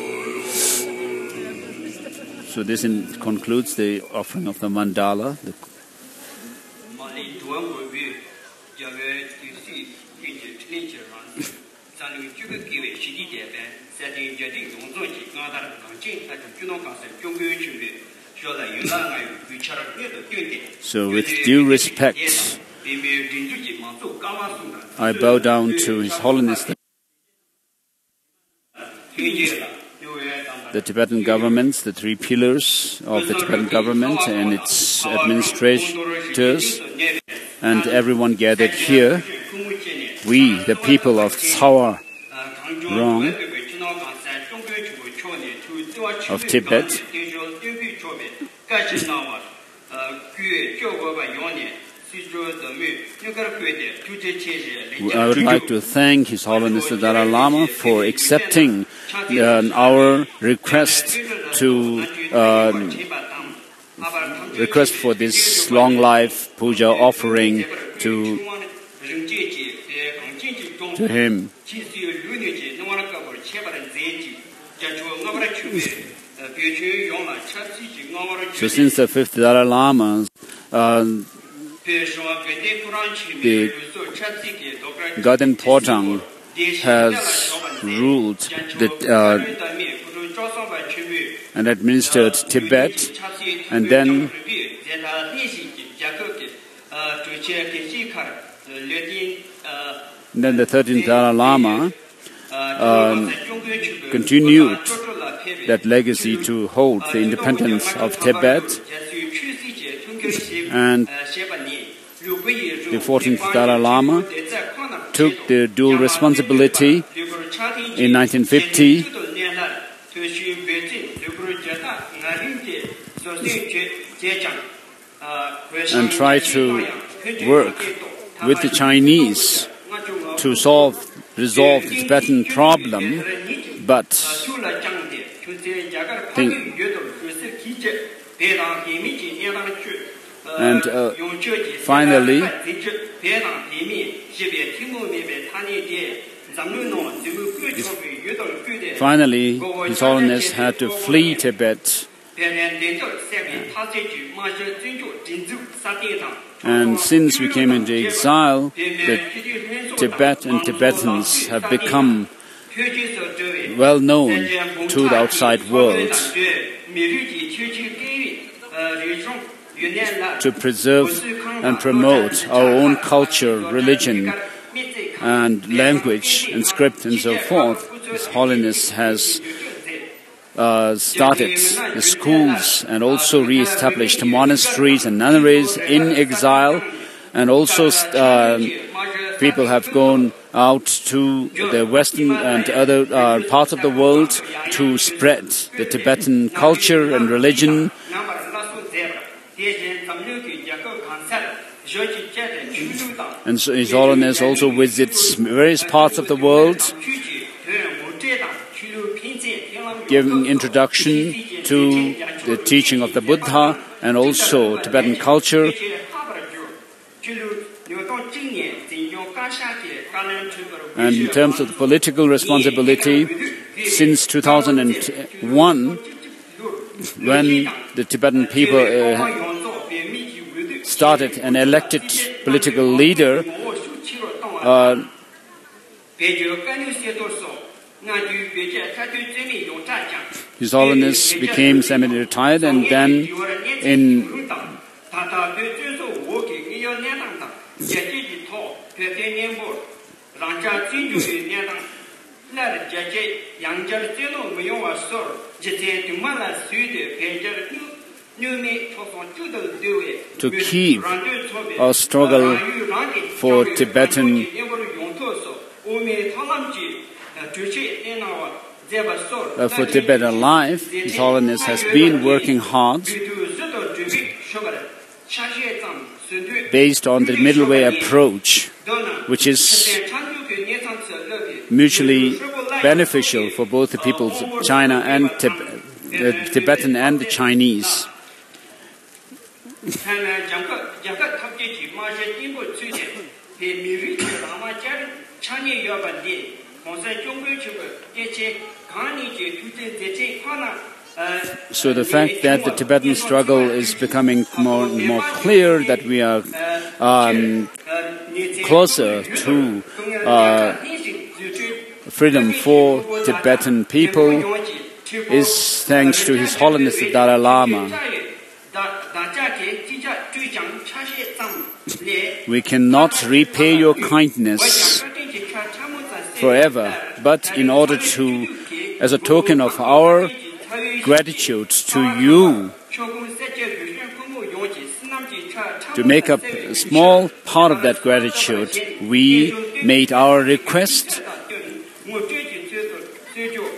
So this concludes the offering of the mandala. So with due respect, I bow down to His Holiness the Tibetan government, the 3 pillars of the Tibetan government and its administrators, and everyone gathered here. We, the people of Tsawa Rong of Tibet, I would like to thank His Holiness the Dalai Lama for accepting our request for this long life puja offering to him. So since the 5th Dalai Lama, the Gaden Potang has ruled and administered Tibet, and then the 13th Dalai Lama continued that legacy to hold the independence of Tibet, and the 14th Dalai Lama took the dual responsibility in 1950 and tried to work with the Chinese to resolve the Tibetan problem, but finally His Holiness had to flee Tibet. And since we came into exile, the Tibet and Tibetans have become well known to the outside world. To preserve and promote our own culture, religion, and language and script and so forth, His Holiness has started the schools and also re-established monasteries and nunneries in exile, and also people have gone out to the Western and other parts of the world to spread the Tibetan culture and religion. And so His Holiness also visits various parts of the world, giving introduction to the teaching of the Buddha and also Tibetan culture. And in terms of the political responsibility, since 2001, when the Tibetan people started an elected political leader, His Holiness became semi-retired, and then in to keep our struggle for Tibetan for Tibet alive, His Holiness has been working hard based on the middle way approach, which is mutually beneficial for both the peoples of China and Tibetan and the Chinese. So the fact that the Tibetan struggle is becoming more and more clear, that we are closer to freedom for Tibetan people, is thanks to His Holiness the Dalai Lama. We cannot repay your kindness forever, but in order to, as a token of our gratitude to you, to make up a small part of that gratitude, we made our request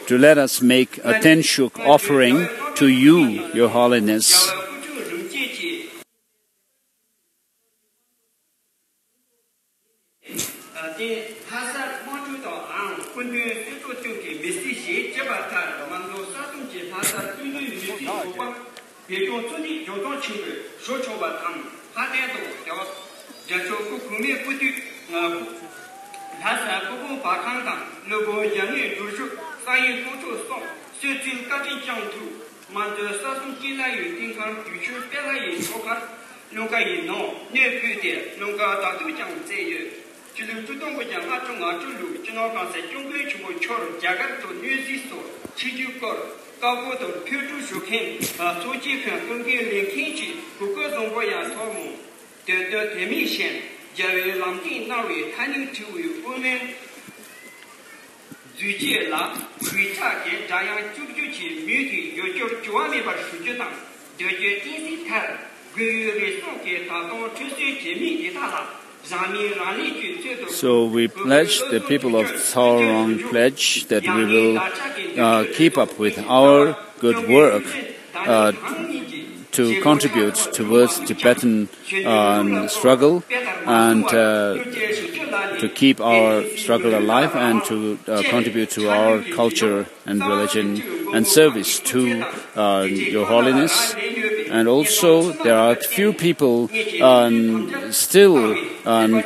to let us make a Tenshuk offering to you, Your Holiness. So we pledge, the people of Tsaorong pledge that we will keep up with our good work to contribute towards Tibetan struggle and to keep our struggle alive and to contribute to our culture and religion and service to Your Holiness. And also, there are few people still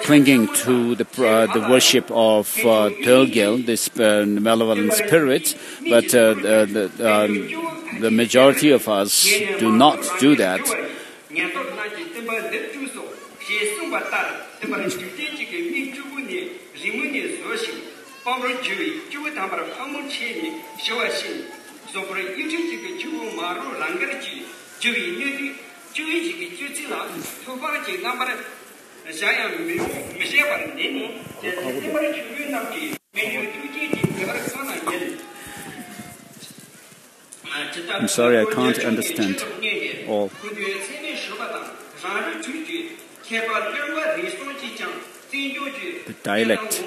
clinging to the worship of Dölgyel, this malevolent spirit, but the majority of us do not do that. I'm sorry, I can't understand all. The dialect.